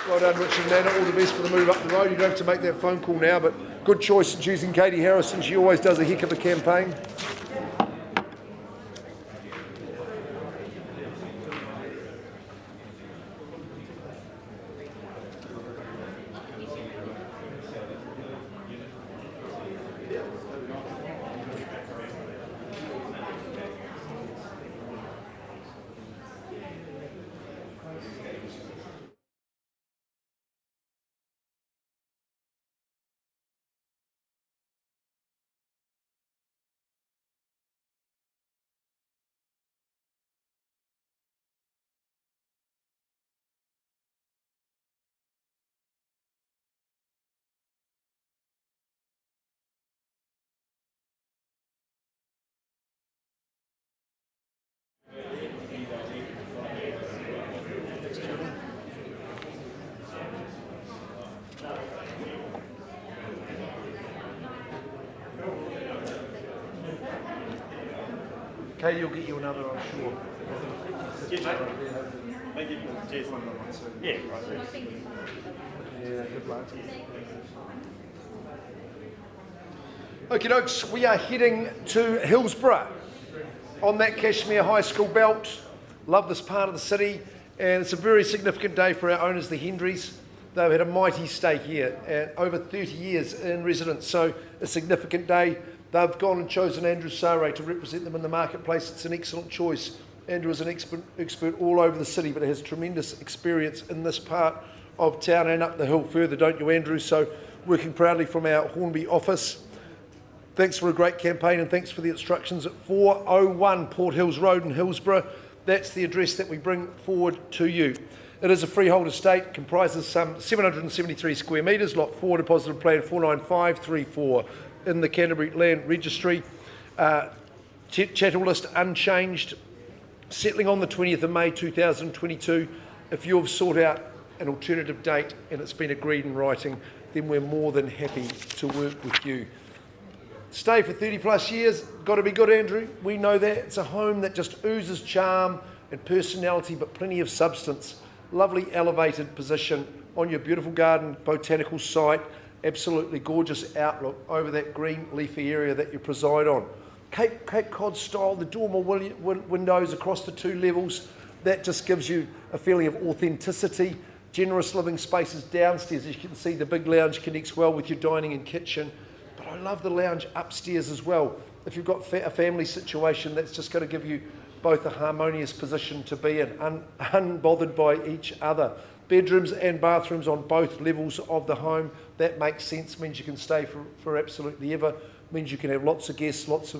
Well done, Richard and Nana. All the best for the move up the road. You don't have to make that phone call now, but good choice in choosing Katie Harrison. She always does a heck of a campaign. Katie will get you another, I'm sure. Cheers, mate. Thank you. Cheers. Yeah, right. Yeah, good luck. Okie dokes, we are heading to Hillsborough on that Cashmere High School belt. Love this part of the city, and it's a very significant day for our owners, the Hendrys. They've had a mighty stay here, and over 30 years in residence, so a significant day. They've gone and chosen Andrew Sare to represent them in the marketplace. It's an excellent choice. Andrew is an expert all over the city, but has tremendous experience in this part of town and up the hill further, don't you, Andrew? So working proudly from our Hornby office. Thanks for a great campaign, and thanks for the instructions at 401 Port Hills Road in Hillsborough. That's the address that we bring forward to you. It is a freehold estate, comprises some 773 square metres, lot 4, deposit of plan 49534 in the Canterbury Land Registry. Chattel list unchanged, settling on the 20th of May 2022. If you've sought out an alternative date and it's been agreed in writing, then we're more than happy to work with you. Stay for 30 plus years, got to be good, Andrew. We know that. It's a home that just oozes charm and personality, but plenty of substance. Lovely elevated position on your beautiful garden, botanical site, absolutely gorgeous outlook over that green leafy area that you preside on. Cape Cod style, the dormer windows across the 2 levels, that just gives you a feeling of authenticity. Generous living spaces downstairs. As you can see, the big lounge connects well with your dining and kitchen. But I love the lounge upstairs as well. If you've got a family situation, that's just going to give you both a harmonious position to be in, unbothered by each other. Bedrooms and bathrooms on both levels of the home. That makes sense, means you can stay for absolutely ever. Means you can have lots of guests, lots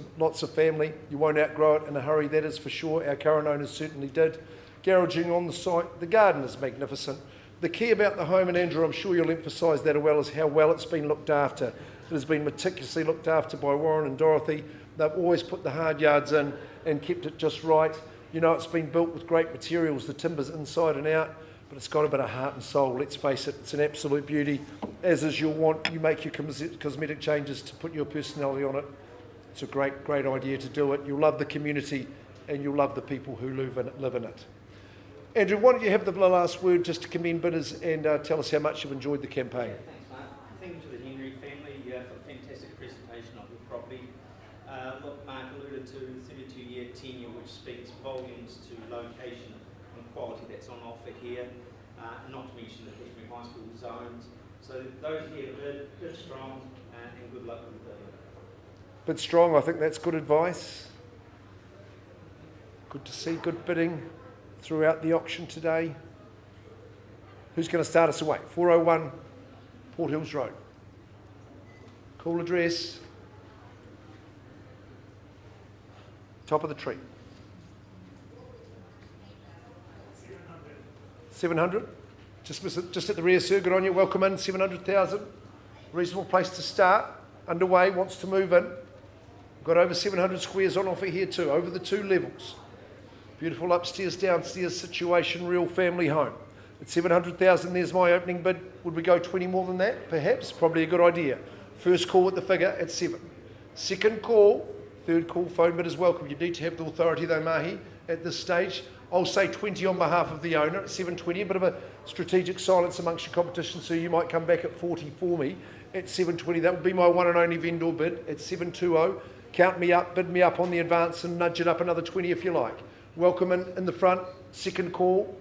of family. You won't outgrow it in a hurry, that is for sure. Our current owners certainly did. Garaging on the site. The garden is magnificent. The key about the home, and Andrew, I'm sure you'll emphasise that as well, is how well it's been looked after. It has been meticulously looked after by Warren and Dorothy. They've always put the hard yards in and kept it just right. You know, it's been built with great materials, the timber's inside and out, but it's got a bit of heart and soul, let's face it. It's an absolute beauty. As is your want, you make your cosmetic changes to put your personality on it. It's a great idea to do it. You'll love the community and you'll love the people who live in it. Andrew, why don't you have the last word just to commend bidders and tell us how much you've enjoyed the campaign. Thanks, Mark. Thank you to the Henry family for a fantastic presentation of your property. Look, Mark alluded to 32-year tenure, which speaks volumes to location and quality that's on offer here, not to mention the Hewling High School zones. So those here bid strong and good luck with the bidding. Bid strong, I think that's good advice. Good to see good bidding throughout the auction today. Who's going to start us away? 401 Port Hills Road. Cool address. Top of the tree. 700. Just at the rear, sir. Good on you. Welcome in. 700,000. Reasonable place to start. Underway. Wants to move in. Got over 700 squares on offer here too. Over the 2 levels. Beautiful upstairs, downstairs situation. Real family home. At 700,000, there's my opening bid. Would we go 20 more than that? Perhaps. Probably a good idea. First call at the figure at 7. Second call. Third call. Phone bid is welcome. You need to have the authority though, Mahi, at this stage. I'll say 20 on behalf of the owner at 720. A bit of a strategic silence amongst your competition, so you might come back at 40 for me at 720. That would be my one and only vendor bid at 720. Count me up, bid me up on the advance and nudge it up another 20 if you like. Welcome in the front. Second call.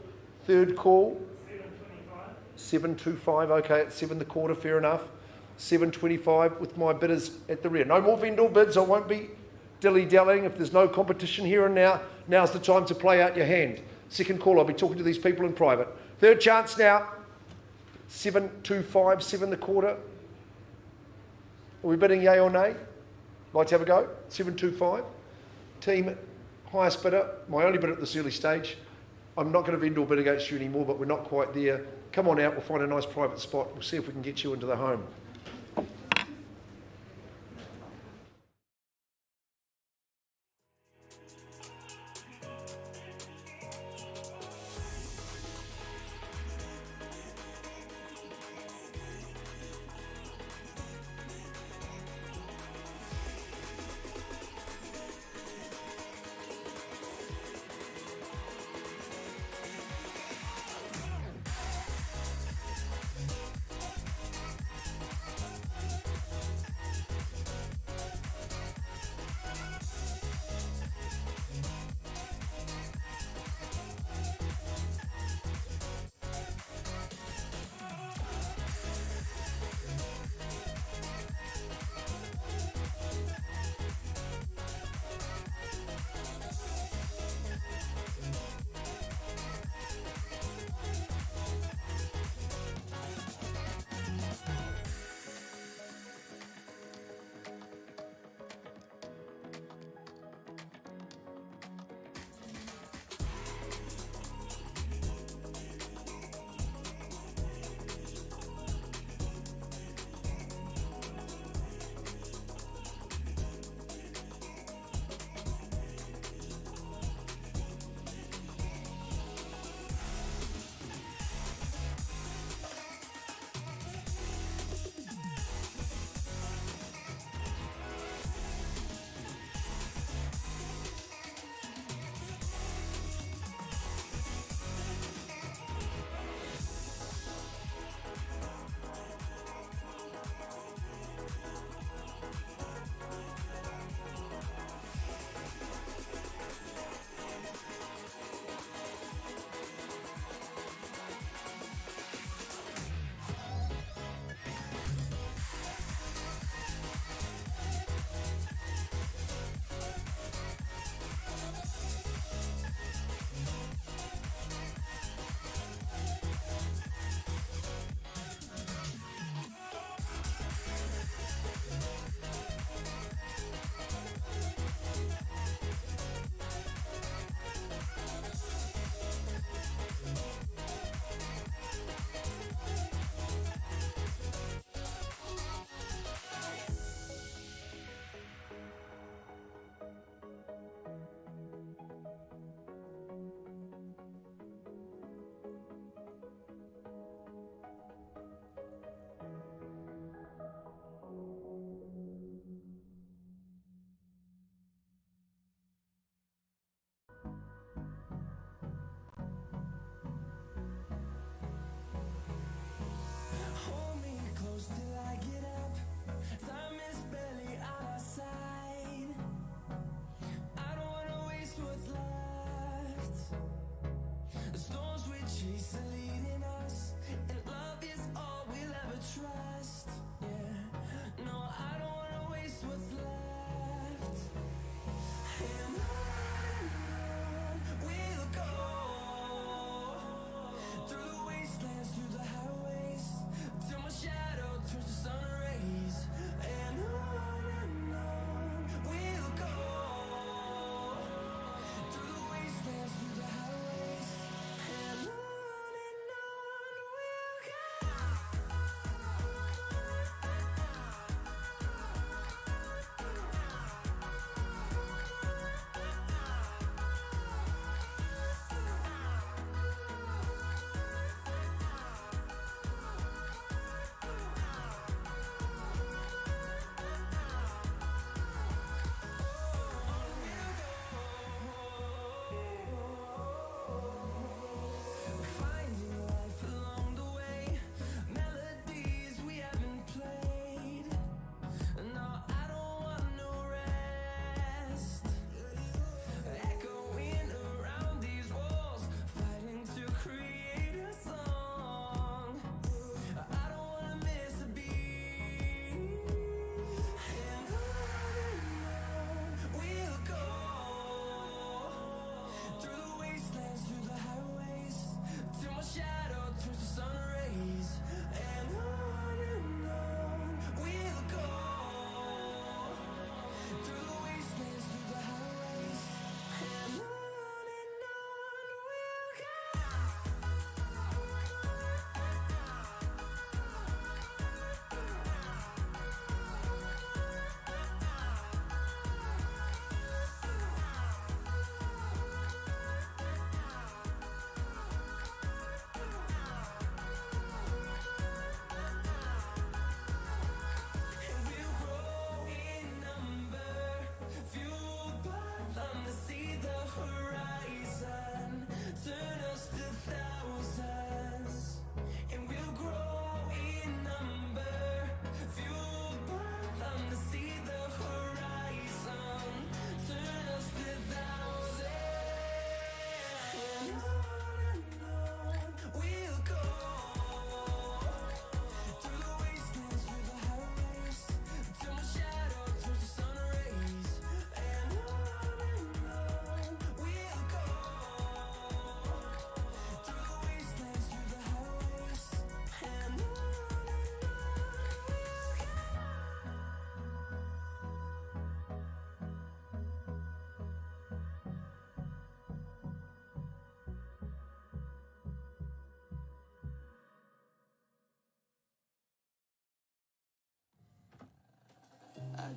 Third call. 725. Okay, at 7 1/4, fair enough. 725 with my bidders at the rear. No more vendor bids. I won't be dilly-dallying. If there's no competition here and now, now's the time to play out your hand. Second call. I'll be talking to these people in private. Third chance now. 725, 7 1/4. Are we bidding yay or nay? Like to have a go? 725. Team, highest bidder. My only bidder at this early stage. I'm not going to vendor bid against you anymore, but we're not quite there. Come on out. We'll find a nice private spot. We'll see if we can get you into the home.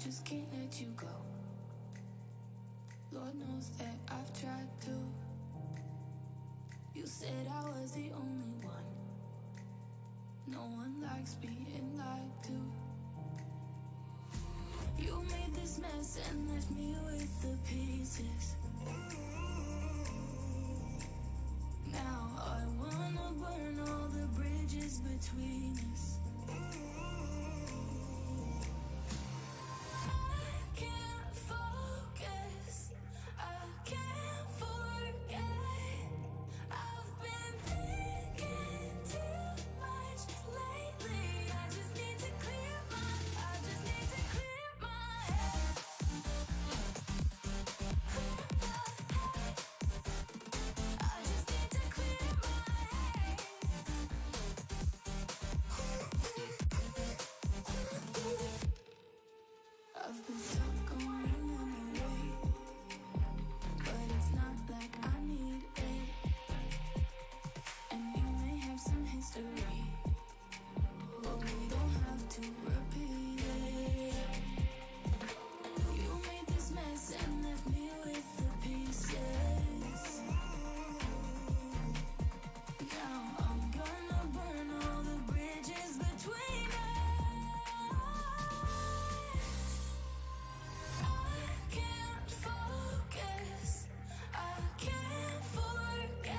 just can't let you go. Lord knows that I've tried to. You said I was the only one. No one likes being lied to. You made this mess and left me with the pieces. Now I wanna burn all the bridges between us. I can't focus, I can't forget. I've been thinking too much lately. I just need to clear my head. I just need to clear my head. I've been stuck on your memory, but it's not like I need it. And you may have some history, but we don't have to repeat it. You made this mess and left me with the pieces. Now I'm gonna burn all the bridges between us. I can't focus, I can't forget.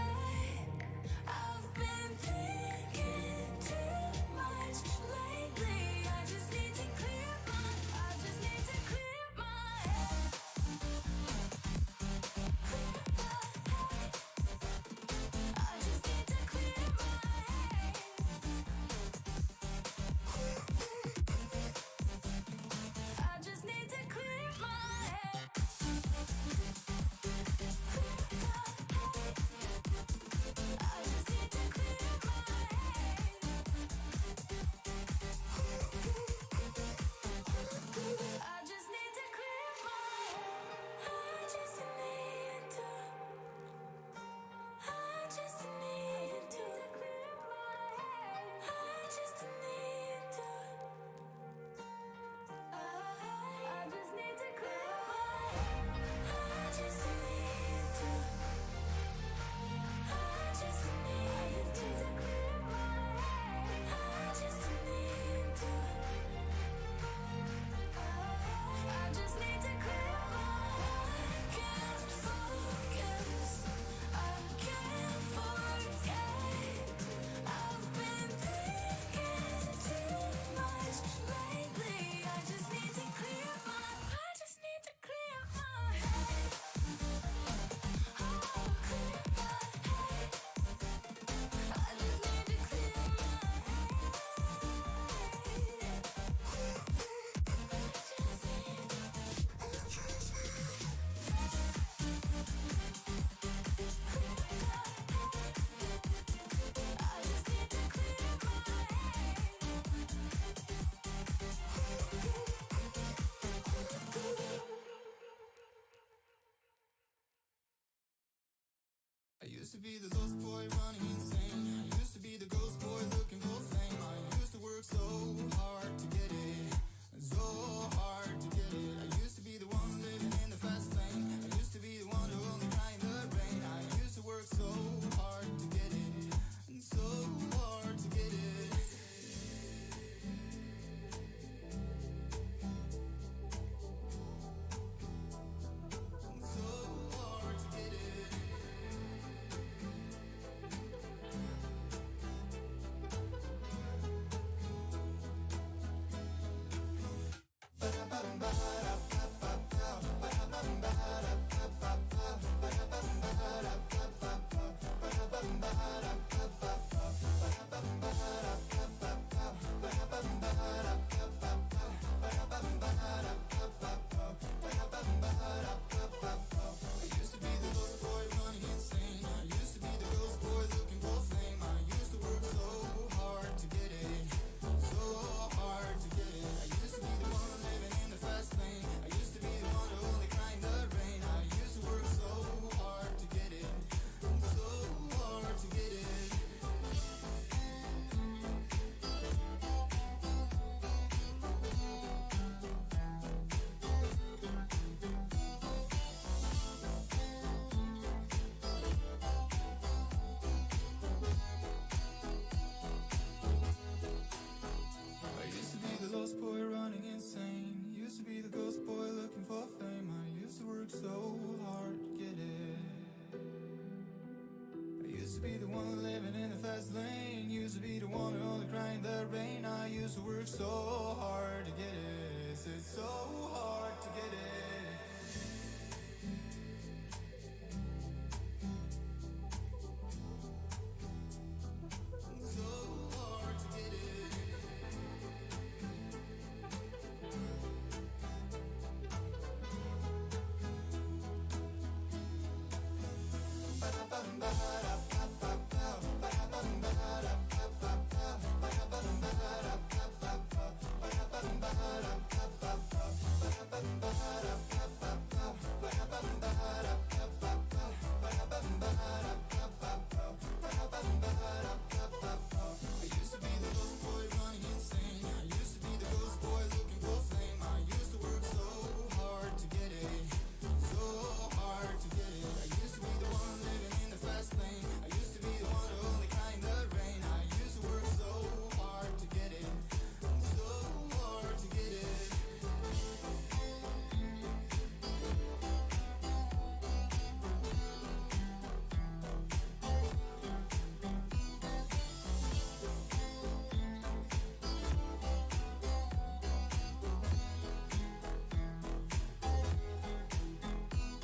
I've been thinking too much lately. I just need to clear my head. I just need to clear my head. I just need to clear my head. I just need to clear my head. I just need to clear my head. I just need to. I just need to clear my head. I just need to. I just need to clear my head. I just need to. I just need to clear my head. I just need to. I just need to clear my head. Can't focus, I can't forget. I've been thinking too much lately. I just need to clear my head. I just need to clear my head. Oh, clear my head. I just need to clear my I used to be the lost boy running insane. I used to be the ghost boy looking for fame. I used to work so hard to get it, so hard to get it. I used to be the one living in the fast lane. I used to be the one who only cried in the rain. I used to work so hard to get it, and so hard to get it. And so hard to get it. work so hard to get it. It's so hard to get it. So hard to get it.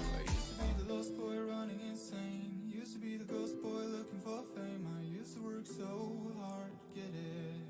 I used to be the lost boy running insane. Used to be the ghost boy looking for fame. I used to work so hard to get it.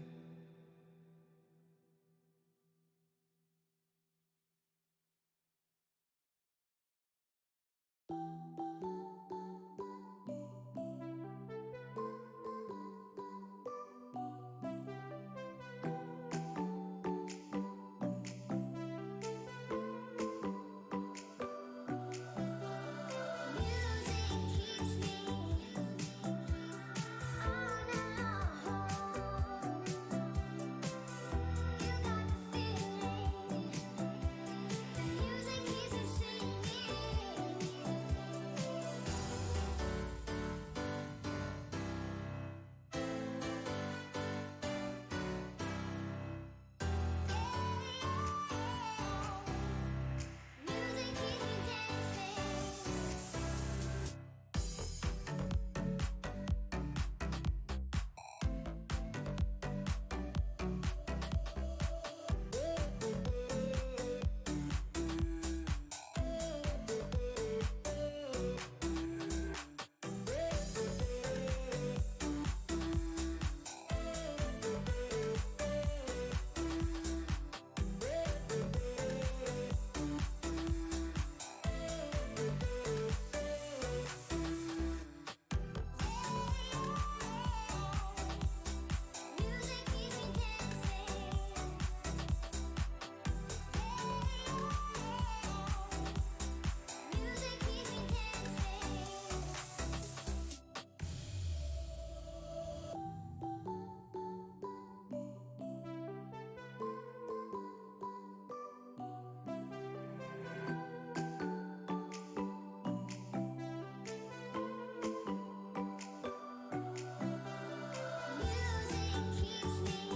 Music keeps me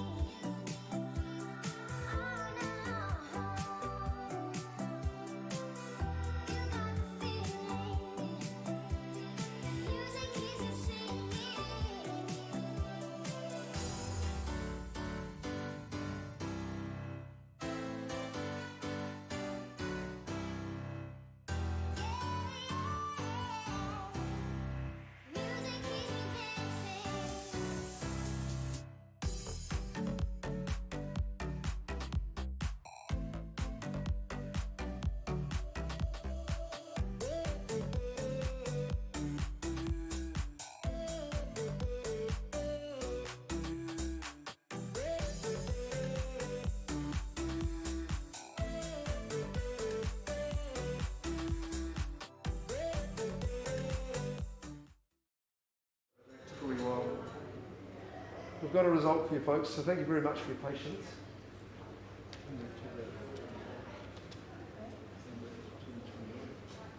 We've got a result for you folks, so thank you very much for your patience.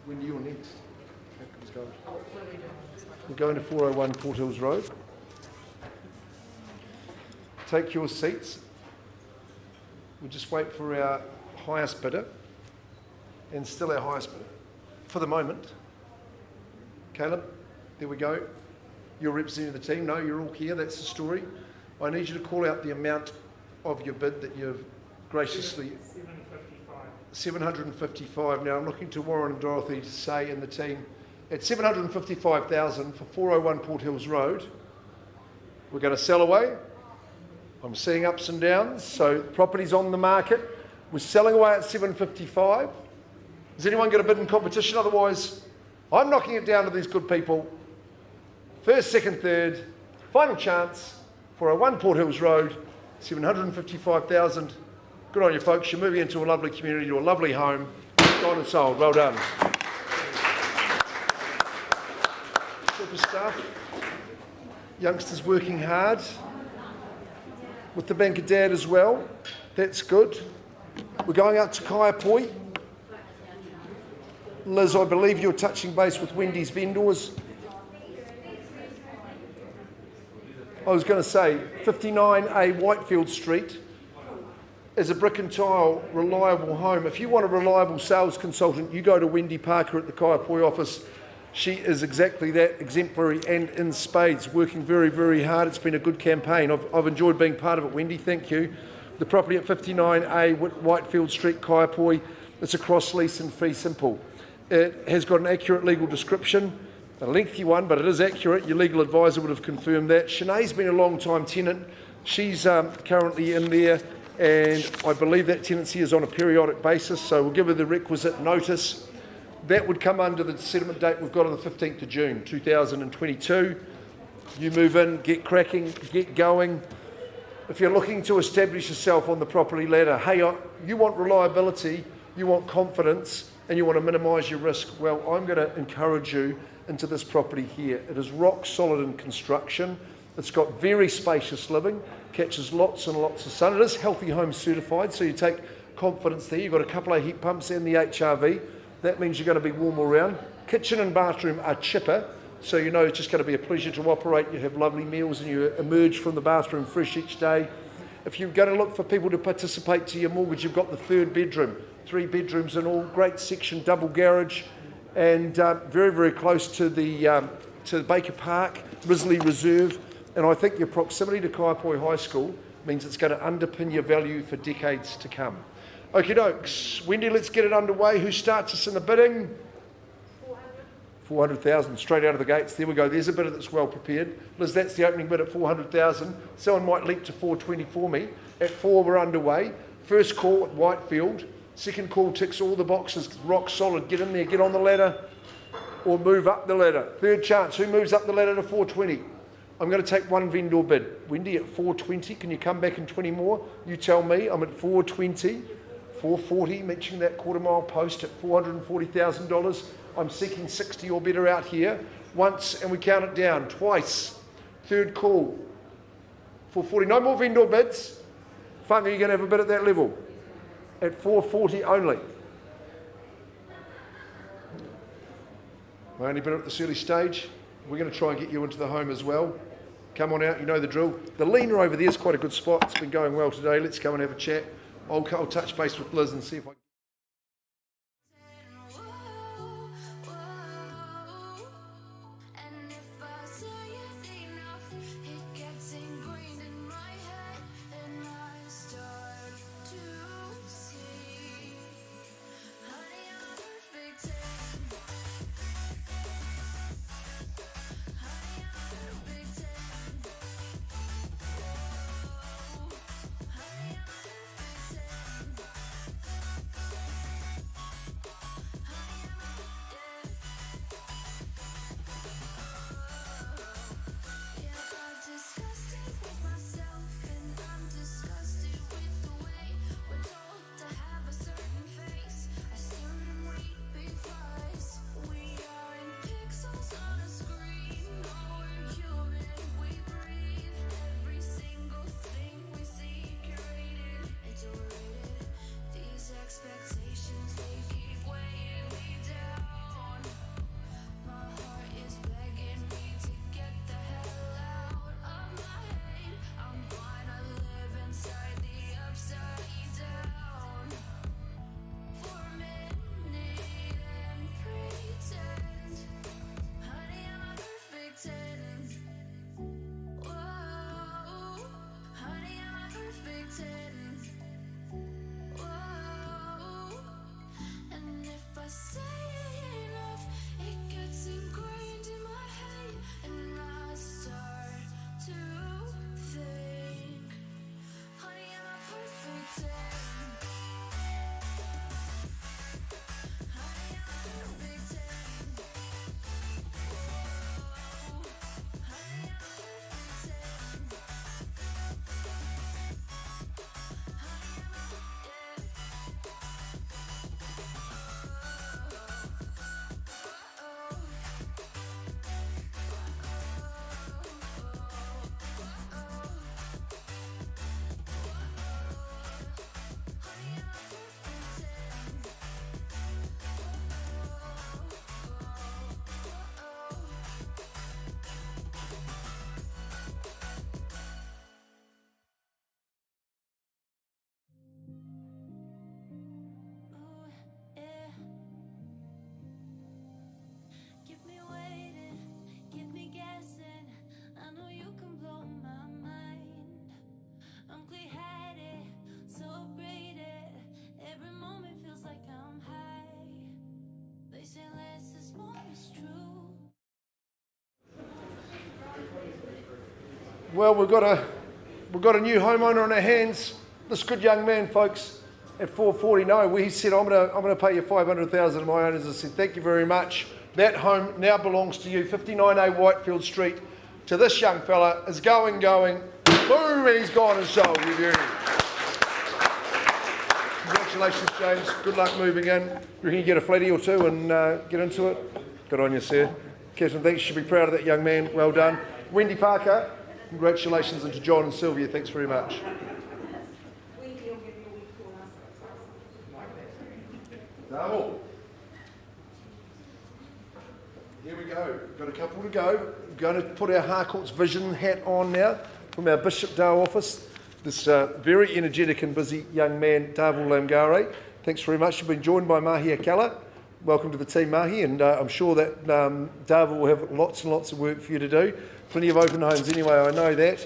When you're next. We're going to 401 Port Hills Road. Take your seats. We'll just wait for our highest bidder, and still our highest bidder for the moment. Caleb, there we go. You're representing the team. No, you're all here. That's the story. I need you to call out the amount of your bid that you've graciously... 755. 755. Now I'm looking to Warren and Dorothy to say in the team, at 755,000 for 401 Port Hills Road, we're going to sell away. I'm seeing ups and downs, so property's on the market. We're selling away at 755. Has anyone got a bid in competition? Otherwise, I'm knocking it down to these good people. First, second, third, final chance for a 1 Port Hills Road, 755,000. Good on you folks, you're moving into a lovely community, to a lovely home. Gone and sold, well done. Super stuff. Youngsters working hard. With the bank of dad as well, that's good. We're going out to Kaiapoi. Liz, I believe you're touching base with Wendy's vendors. I was going to say, 59A Whitefield Street is a brick and tile, reliable home. If you want a reliable sales consultant, you go to Wendy Parker at the Kaiapoi office. She is exactly that, exemplary and in spades, working very, very hard. It's been a good campaign. I've enjoyed being part of it, Wendy, thank you. The property at 59A Whitefield Street, Kaiapoi, it's a cross lease and fee simple. It has got an accurate legal description, a lengthy one, but it is accurate. Your legal advisor would have confirmed that. Sinead's been a long time tenant. She's currently in there, and I believe that tenancy is on a periodic basis, so we'll give her the requisite notice. That would come under the settlement date we've got on the 15th of June 2022. You move in, get cracking, get going. If you're looking to establish yourself on the property ladder, hey, you want reliability, you want confidence, and you want to minimise your risk, well, I'm going to encourage you into this property here. It is rock solid in construction. It's got very spacious living, catches lots and lots of sun. It is healthy home certified, so you take confidence there. You've got a couple of heat pumps and the HRV. That means you're going to be warm all round. Kitchen and bathroom are chipper, so you know it's just going to be a pleasure to operate. You have lovely meals and you emerge from the bathroom fresh each day. If you're going to look for people to participate to your mortgage, you've got the third bedroom, 3 bedrooms and all, great section, double garage, and very, very close to the Baker Park, Risley Reserve. And I think your proximity to Kaiapoi High School means it's going to underpin your value for decades to come. Okie dokes. Wendy, let's get it underway. Who starts us in the bidding? 400,000 straight out of the gates. There we go. There's a bidder that's well prepared. Liz, that's the opening bid at 400,000. Someone might leap to 420 for me. At 4, we're underway. First call at Whitefield. Second call ticks all the boxes. Rock solid. Get in there. Get on the ladder or move up the ladder. Third chance. Who moves up the ladder to 420? I'm going to take one vendor bid. Wendy at 420. Can you come back in 20 more? You tell me. I'm at 420. 440, matching that quarter mile post at $440,000. I'm seeking 60 or better out here. Once, and we count it down. Twice. Third call. 440. No more vendor bids. Funga, you're going to have a bid at that level. At 440 only. My only bidder at this early stage. We're going to try and get you into the home as well. Come on out, you know the drill. The leaner over there is quite a good spot. It's been going well today. Let's go and have a chat. I'll touch base with Liz and see if I can. And if I say it enough, it gets ingrained in my head, and I start to see, honey, I'm a perfect 10. Honey, I'm a perfect 10. Honey, I'm a perfect 10. Well, we've got a new homeowner on our hands. This good young man, folks, at 440. No, he said, I'm gonna pay you 500,000 of my owners. I said, thank you very much. That home now belongs to you. 59A Whitefield Street. To this young fella is going, boom, and he's gone and sold. Congratulations, James. Good luck moving in. You reckon you get a flatty or two and get into it? Good on you, sir. Catherine, thanks. You should be proud of that young man. Well done. Wendy Parker, congratulations. And to John and Sylvia, thanks very much. Double. Here we go. Got a couple to go. We're going to put our Harcourts vision hat on now from our Bishopdale office. This very energetic and busy young man, Darville Lamgare. Thanks very much. You've been joined by Mahi Akala. Welcome to the team, Mahi, and I'm sure that Darville will have lots and lots of work for you to do. Plenty of open homes anyway, I know that.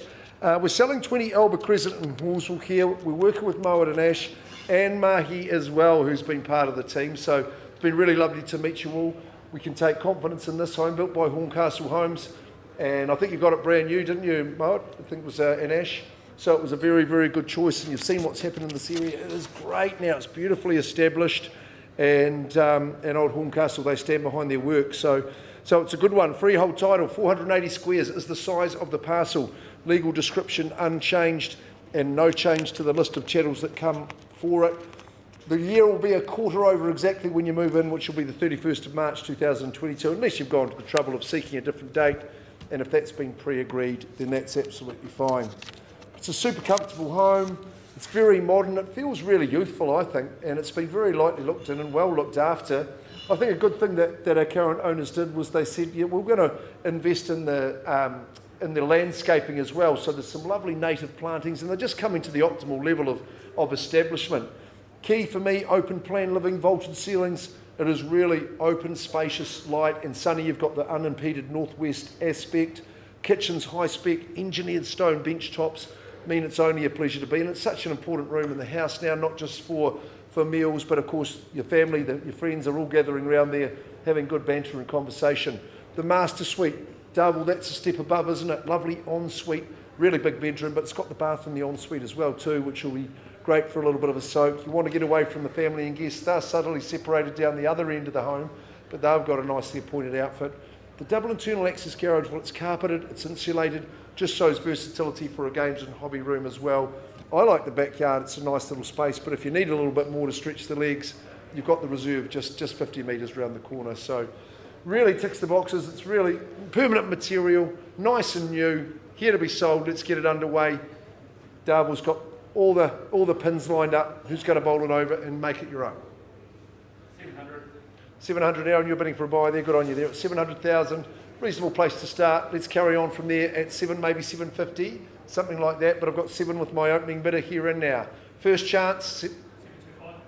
We're selling 20 Alba, Crescent and Horsell here. We're working with Mowat and Ash and Mahi as well, who's been part of the team. So it's been really lovely to meet you all. We can take confidence in this home built by Horncastle Homes. And I think you got it brand new, didn't you, Mowat? I think it was an Ash. So it was a very, very good choice. And you've seen what's happened in this area. It is great now. It's beautifully established. And Old Horncastle, they stand behind their work. So it's a good one. Freehold title, 480 squares is the size of the parcel. Legal description unchanged and no change to the list of chattels that come for it. The year will be a quarter over exactly when you move in, which will be the 31st of March 2022, unless you've gone to the trouble of seeking a different date. And if that's been pre-agreed, then that's absolutely fine. It's a super comfortable home. It's very modern. It feels really youthful, I think, and it's been very lightly looked in and well looked after. I think a good thing that our current owners did was they said, yeah, we're going to invest in the landscaping as well. So there's some lovely native plantings, and they're just coming to the optimal level of establishment. Key for me, open plan living, vaulted ceilings. It is really open, spacious, light and sunny. You've got the unimpeded northwest aspect. Kitchens, high spec, engineered stone bench tops mean it's only a pleasure to be in. It's such an important room in the house now, not just for meals, but of course your family, your friends are all gathering around there having good banter and conversation. The master suite, Darville, that's a step above, isn't it? Lovely ensuite, really big bedroom, but it's got the bath in the ensuite as well too, which will be great for a little bit of a soak. You want to get away from the family and guests. They're subtly separated down the other end of the home, but they've got a nicely appointed outfit. The double internal access garage, well, it's carpeted, it's insulated, just shows versatility for a games and hobby room as well. I like the backyard, it's a nice little space, but if you need a little bit more to stretch the legs, you've got the reserve just 50 metres round the corner. So really ticks the boxes. It's really permanent material, nice and new, here to be sold. Let's get it underway. Darville's got all the pins lined up. Who's going to bowl it over and make it your own? 700 now, and you're bidding for a buy there. Good on you there at 700,000. Reasonable place to start. Let's carry on from there at 7, maybe 750, something like that. But I've got 7 with my opening bidder here and now. First chance,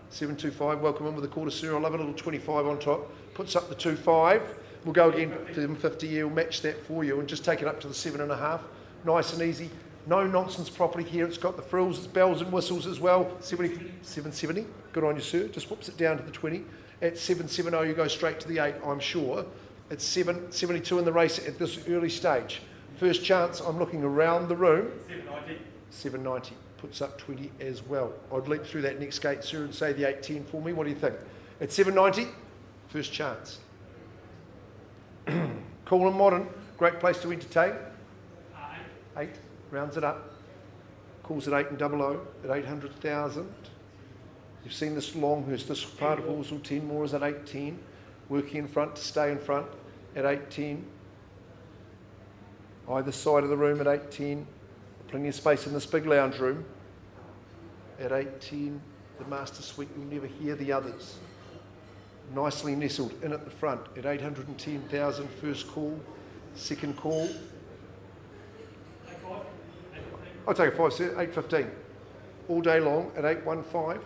725. Welcome in with a quarter, sir. I love a little 25 on top. Puts up the 25. We'll go again for 750. Yeah, we'll match that for you and just take it up to the 7.5. Nice and easy. No nonsense property here. It's got the frills, it's bells and whistles as well. 770. Good on you, sir. Just whoops it down to the 20. At 770, you go straight to the 8, I'm sure. It's 772 in the race at this early stage. First chance, I'm looking around the room. 790. 790. Puts up 20 as well. I'd leap through that next gate, sir, and say the 810 for me. What do you think? At 790, first chance. Cool and modern. Great place to entertain. 8. Rounds it up. Calls it 8 and 00 at 800,000. You've seen this Longhurst, this part of Horsell, 10 more is at 810. Working in front to stay in front at 810. Either side of the room at 810. Plenty of space in this big lounge room at 810. The master suite, you'll never hear the others. Nicely nestled in at the front at 810,000. First call, second call. I'll take a 5, sir, 815. All day long at 815.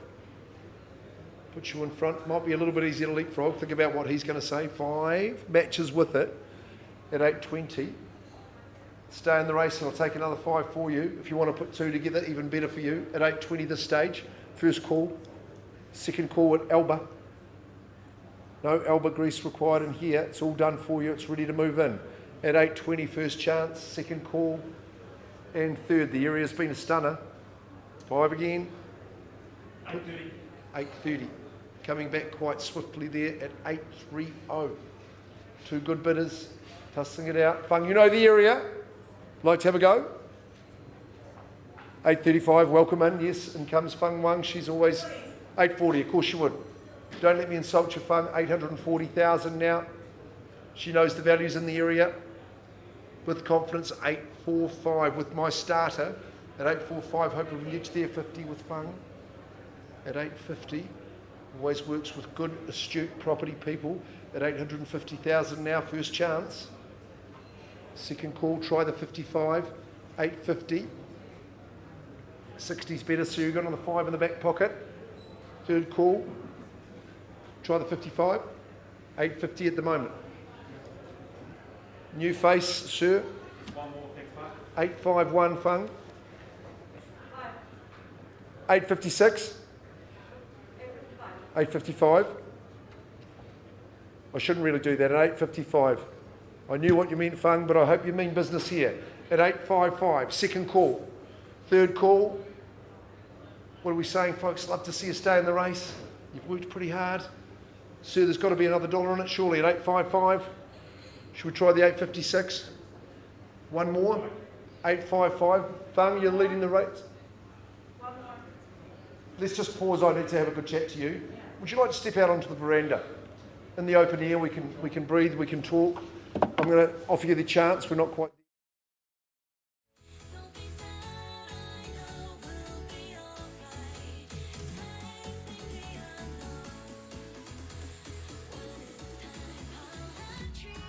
Put you in front. Might be a little bit easier to leapfrog. Think about what he's going to say. 5 matches with it at 820. Stay in the race and I'll take another 5 for you. If you want to put 2 together, even better for you. At 820 this stage. First call. Second call at Alba. No Alba grease required in here. It's all done for you. It's ready to move in. At 820 first chance. Second call. and third. The area's been a stunner. 5 again. 830. 8.30. Coming back quite swiftly there at 8.30. Two good bidders. Tussing it out. Fung, you know the area. Like to have a go? 8.35, welcome in. Yes, in comes Fung Wang. She's always 8.40, of course she would. Don't let me insult you, Fung. 840,000 now. She knows the values in the area. With confidence, 8.45 with my starter. At 8.45, hopefully we can get you there 50 with Fung. At 8.50, always works with good, astute property people. At 850,000 now, first chance. Second call, try the 55. 8.50. 60's better, so you've got on the 5 in the back pocket. Third call, try the 55. 8.50 at the moment. New face, sir. One more, thanks, Mark. 851 Fung. 856. 855. I shouldn't really do that at 855. I knew what you meant, Fung, but I hope you mean business here. At 855, second call. Third call. What are we saying, folks? Love to see you stay in the race. You've worked pretty hard. Sir, there's got to be another dollar on it, surely, at 855. Should we try the 856? One more. 855. Fung, you're leading the race. Let's just pause. I need to have a good chat to you. Would you like to step out onto the veranda? In the open air, we can breathe, we can talk. I'm going to offer you the chance. We're not quite... Don't be sad, I know we'll be alright. Facing the unknown. One time I'll let you go.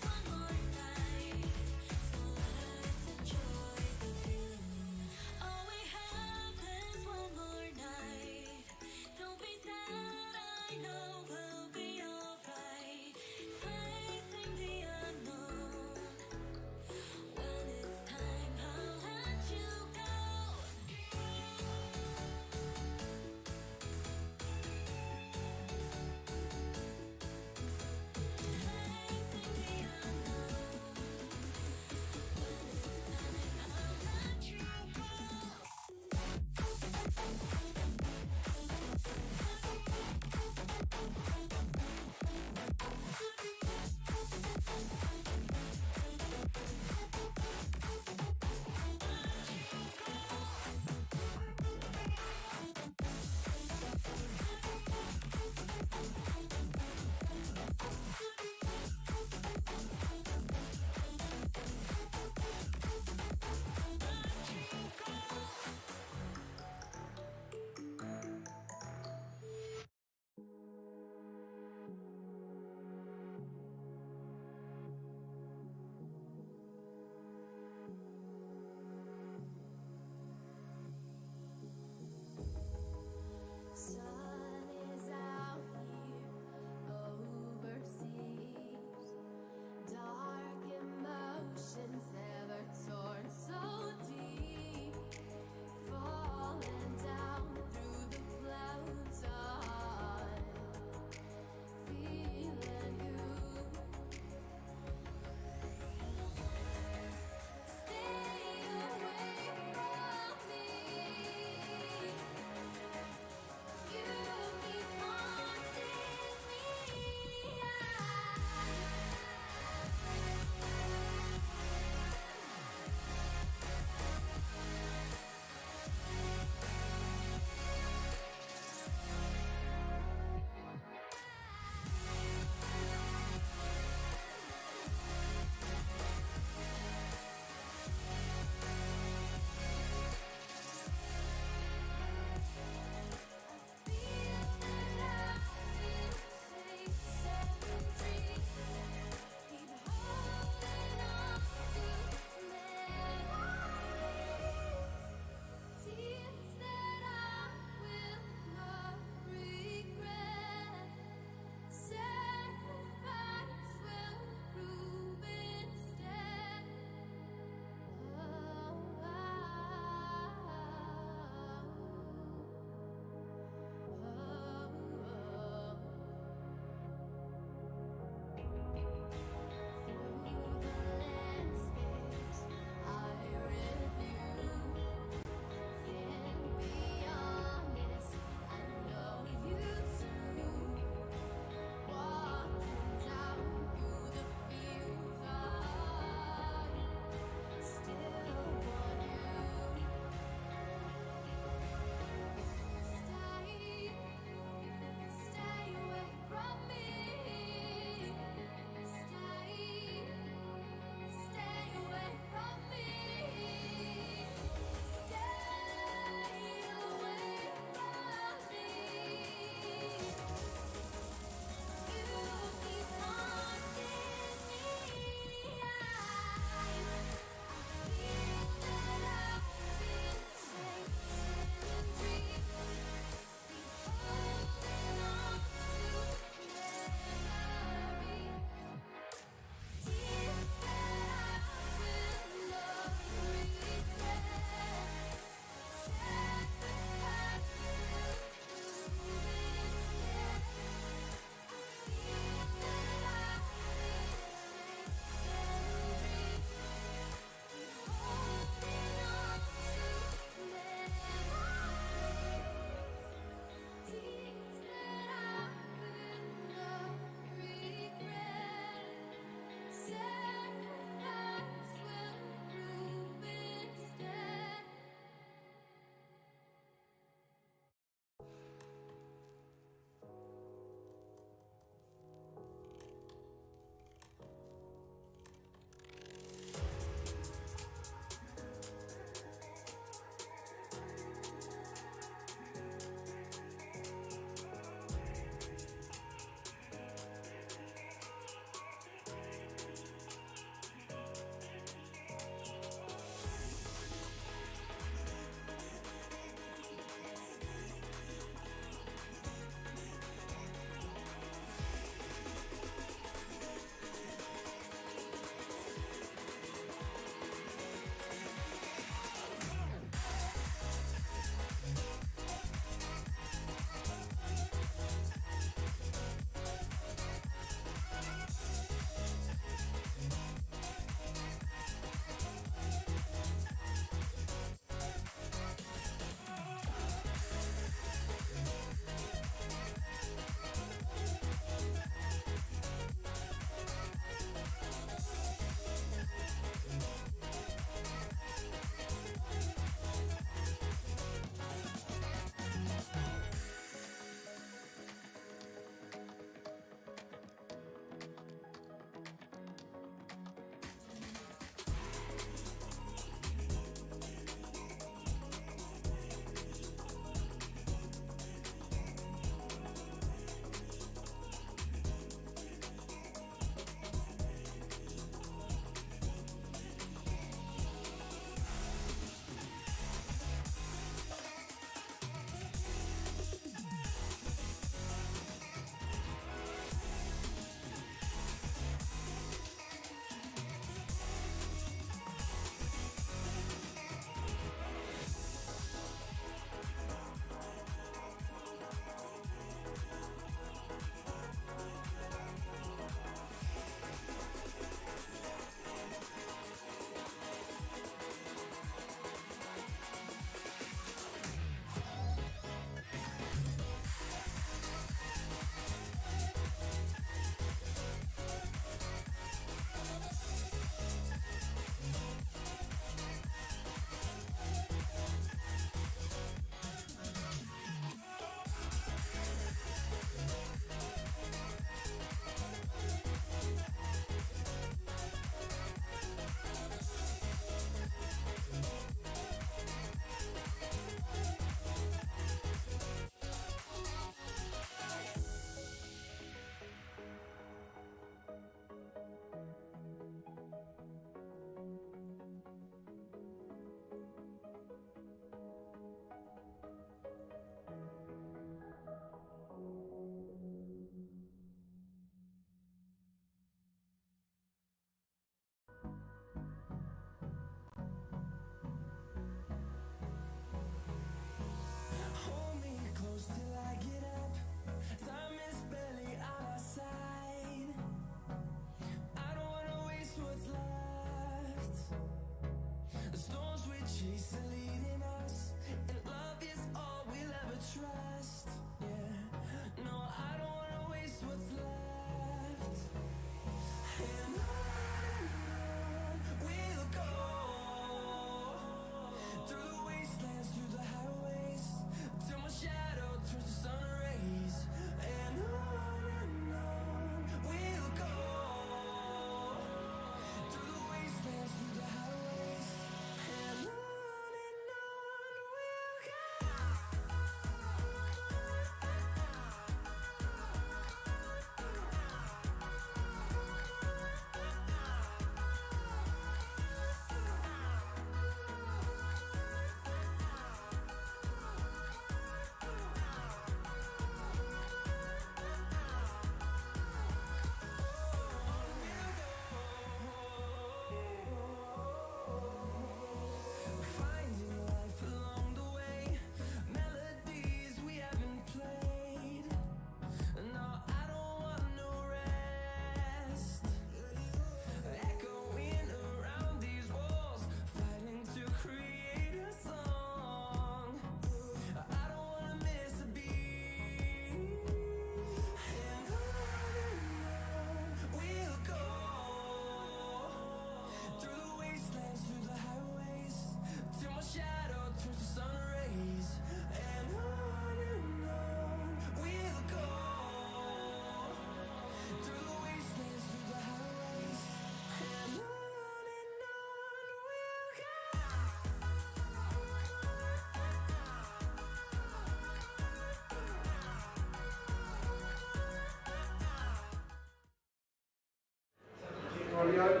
Rightio.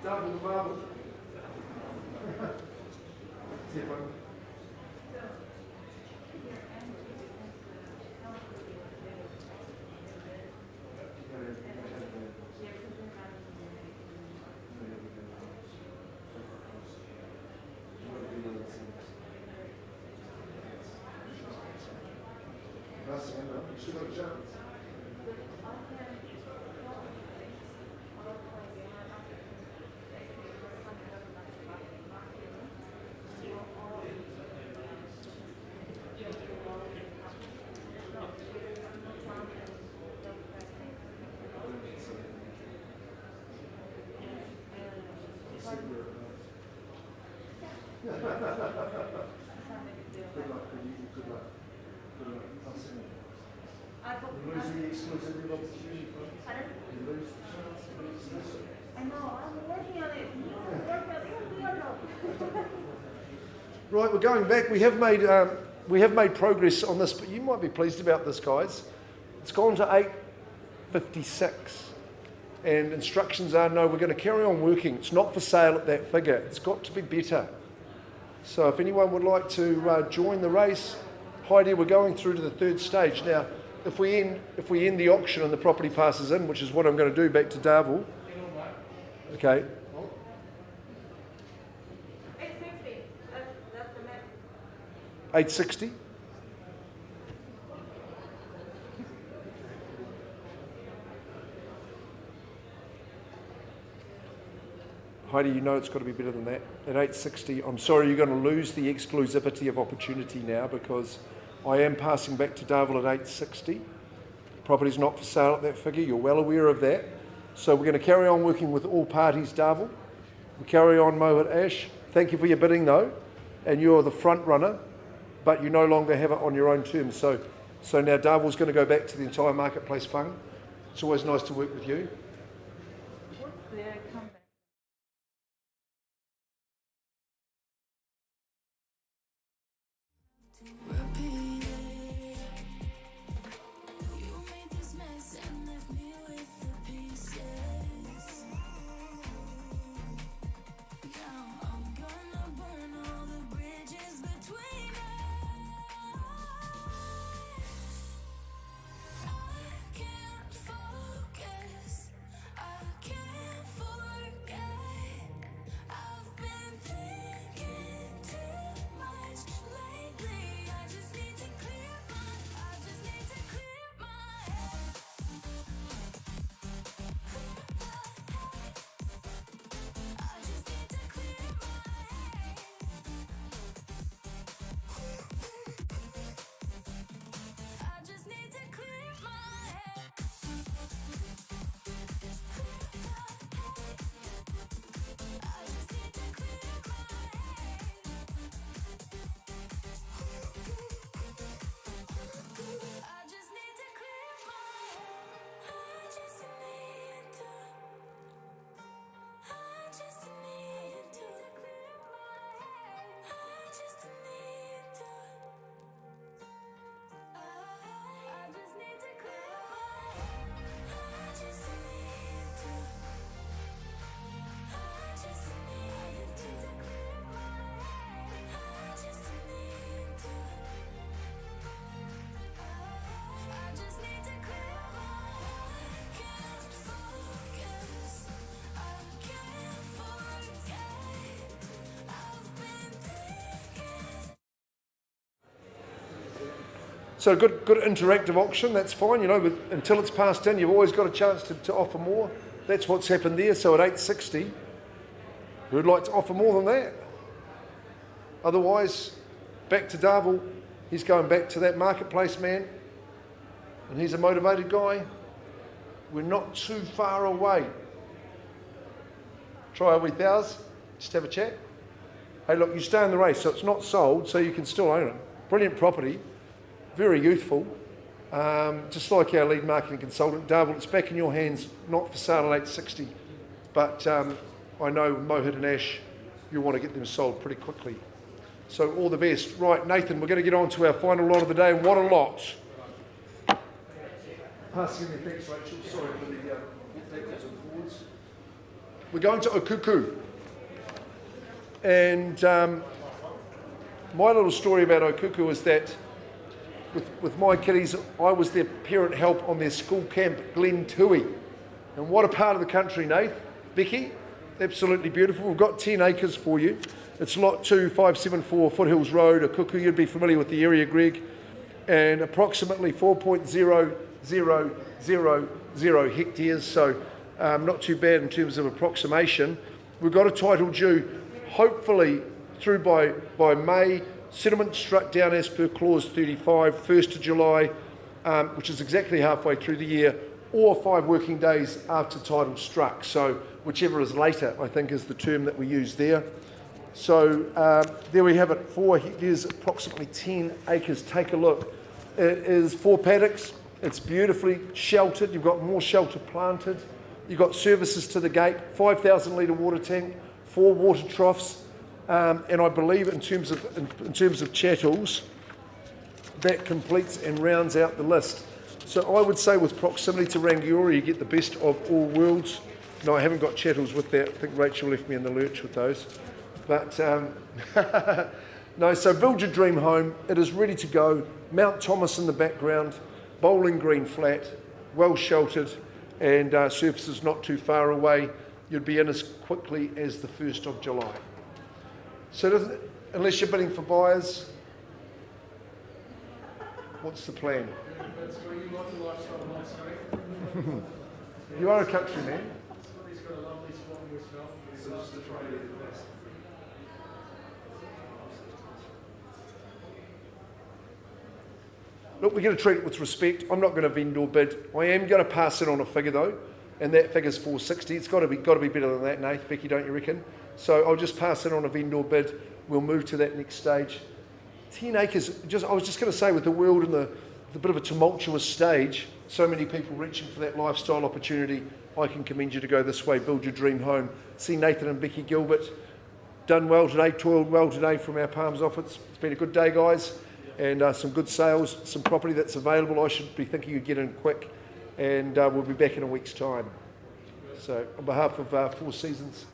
Double the marble. See if I can- Nice, man, though. You still got a chance. Good luck, good luck. Good luck. I'll see you. You lose the exclusivity of opportunity, Pardon? you lose the chance of exclusivity. I know, I'm working on it. Right, we're going back. We have made progress on this, but you might be pleased about this, guys. It's gone to 8:56, and instructions are no. We're going to carry on working. It's not for sale at that figure. It's got to be better. So, if anyone would like to join the race, Heidi, we're going through to the third stage now. If we end the auction and the property passes in, which is what I'm going to do back to Darvel. Okay. 860. That's the net. 860. Heidi, you know it's got to be better than that. At 860, I'm sorry, you're going to lose the exclusivity of opportunity now because I am passing back to Darvel at 860. Property's not for sale at that figure. You're well aware of that. So we're going to carry on working with all parties, Darvel. We carry on, Mohit Ash. Thank you for your bidding, though. And you're the front runner, but you no longer have it on your own terms. So now Darvel's going to go back to the entire marketplace fund. It's always nice to work with you. What's the comeback? Repeat. You made this mess and left me with the pieces. Now I'm gonna burn all the bridges between us. I can't focus. I can't forget. I've been thinking too much lately. I just need to clear my head. I just need to clear my head. I just need to clear my head. I just need to clear my head. I just need to clear my head. I just need to. I just need to clear my head. I just need to. I just need to clear my head. I just need to. I just need to clear my head. I just need to. I just need to clear my head. I can't focus. I can't forget. I've been thinking. So good interactive auction, that's fine. You know, until it's passed in, you've always got a chance to offer more. That's what's happened there. So at 860, who'd like to offer more than that? Otherwise, back to Darvel. He's going back to that marketplace man, and he's a motivated guy. We're not too far away. Try a wee thous, just have a chat. Hey, look, you stay in the race, so it's not sold, so you can still own it. Brilliant property, very youthful. Just like our lead marketing consultant, Darvel, it's back in your hands, not for sale at 860. But I know Mohit and Ash, you want to get them sold pretty quickly. So all the best. Right, Nathan, we're going to get on to our final lot of the day. What a lot. Passing the thanks, Rachel. Sorry for the backwards and forwards. We're going to Okuku. And my little story about Okuku is that with my kiddies, I was their parent help on their school camp, Glen Tui. And what a part of the country, Nath. Becky, absolutely beautiful. We've got 10 acres for you. It's lot 2, 574 Foothills Road, Okuku. You'd be familiar with the area, Greg. And approximately 4.0000 hectares, so not too bad in terms of approximation. We've got a title due, hopefully through by May. Settlement struck down as per clause 35, 1st of July, which is exactly halfway through the year, or 5 working days after title struck. So whichever is later, I think, is the term that we use there. So there we have it, 4 hectares, approximately 10 acres. Take a look. It is 4 paddocks. It's beautifully sheltered. You've got more shelter planted. You've got services to the gate, 5,000 litre water tank, 4 water troughs, and I believe in terms of chattels, that completes and rounds out the list. So I would say with proximity to Rangiora, you get the best of all worlds. No, I haven't got chattels with that. I think Rachel left me in the lurch with those. But no, so build your dream home. It is ready to go. Mount Thomas in the background, Bowling Green flat, well sheltered, and services not too far away. You'd be in as quickly as the 1st of July. So unless you're bidding for buyers, what's the plan? You are a country man. Look, we're going to treat it with respect. I'm not going to vendor bid. I am going to pass it on a figure though, and that figure's 460. It's got to be better than that, Nath. Becky, don't you reckon? So I'll just pass it on a vendor bid. We'll move to that next stage. 10 acres. I was just going to say, with the world in the bit of a tumultuous stage, so many people reaching for that lifestyle opportunity, I can commend you to go this way. Build your dream home. See Nathan and Becky Gilbert. Done well today, toiled well today from our Palms office. It's been a good day, guys. And some good sales, some property that's available. I should be thinking you'd get in quick, and we'll be back in a week's time. So on behalf of 4 Seasons,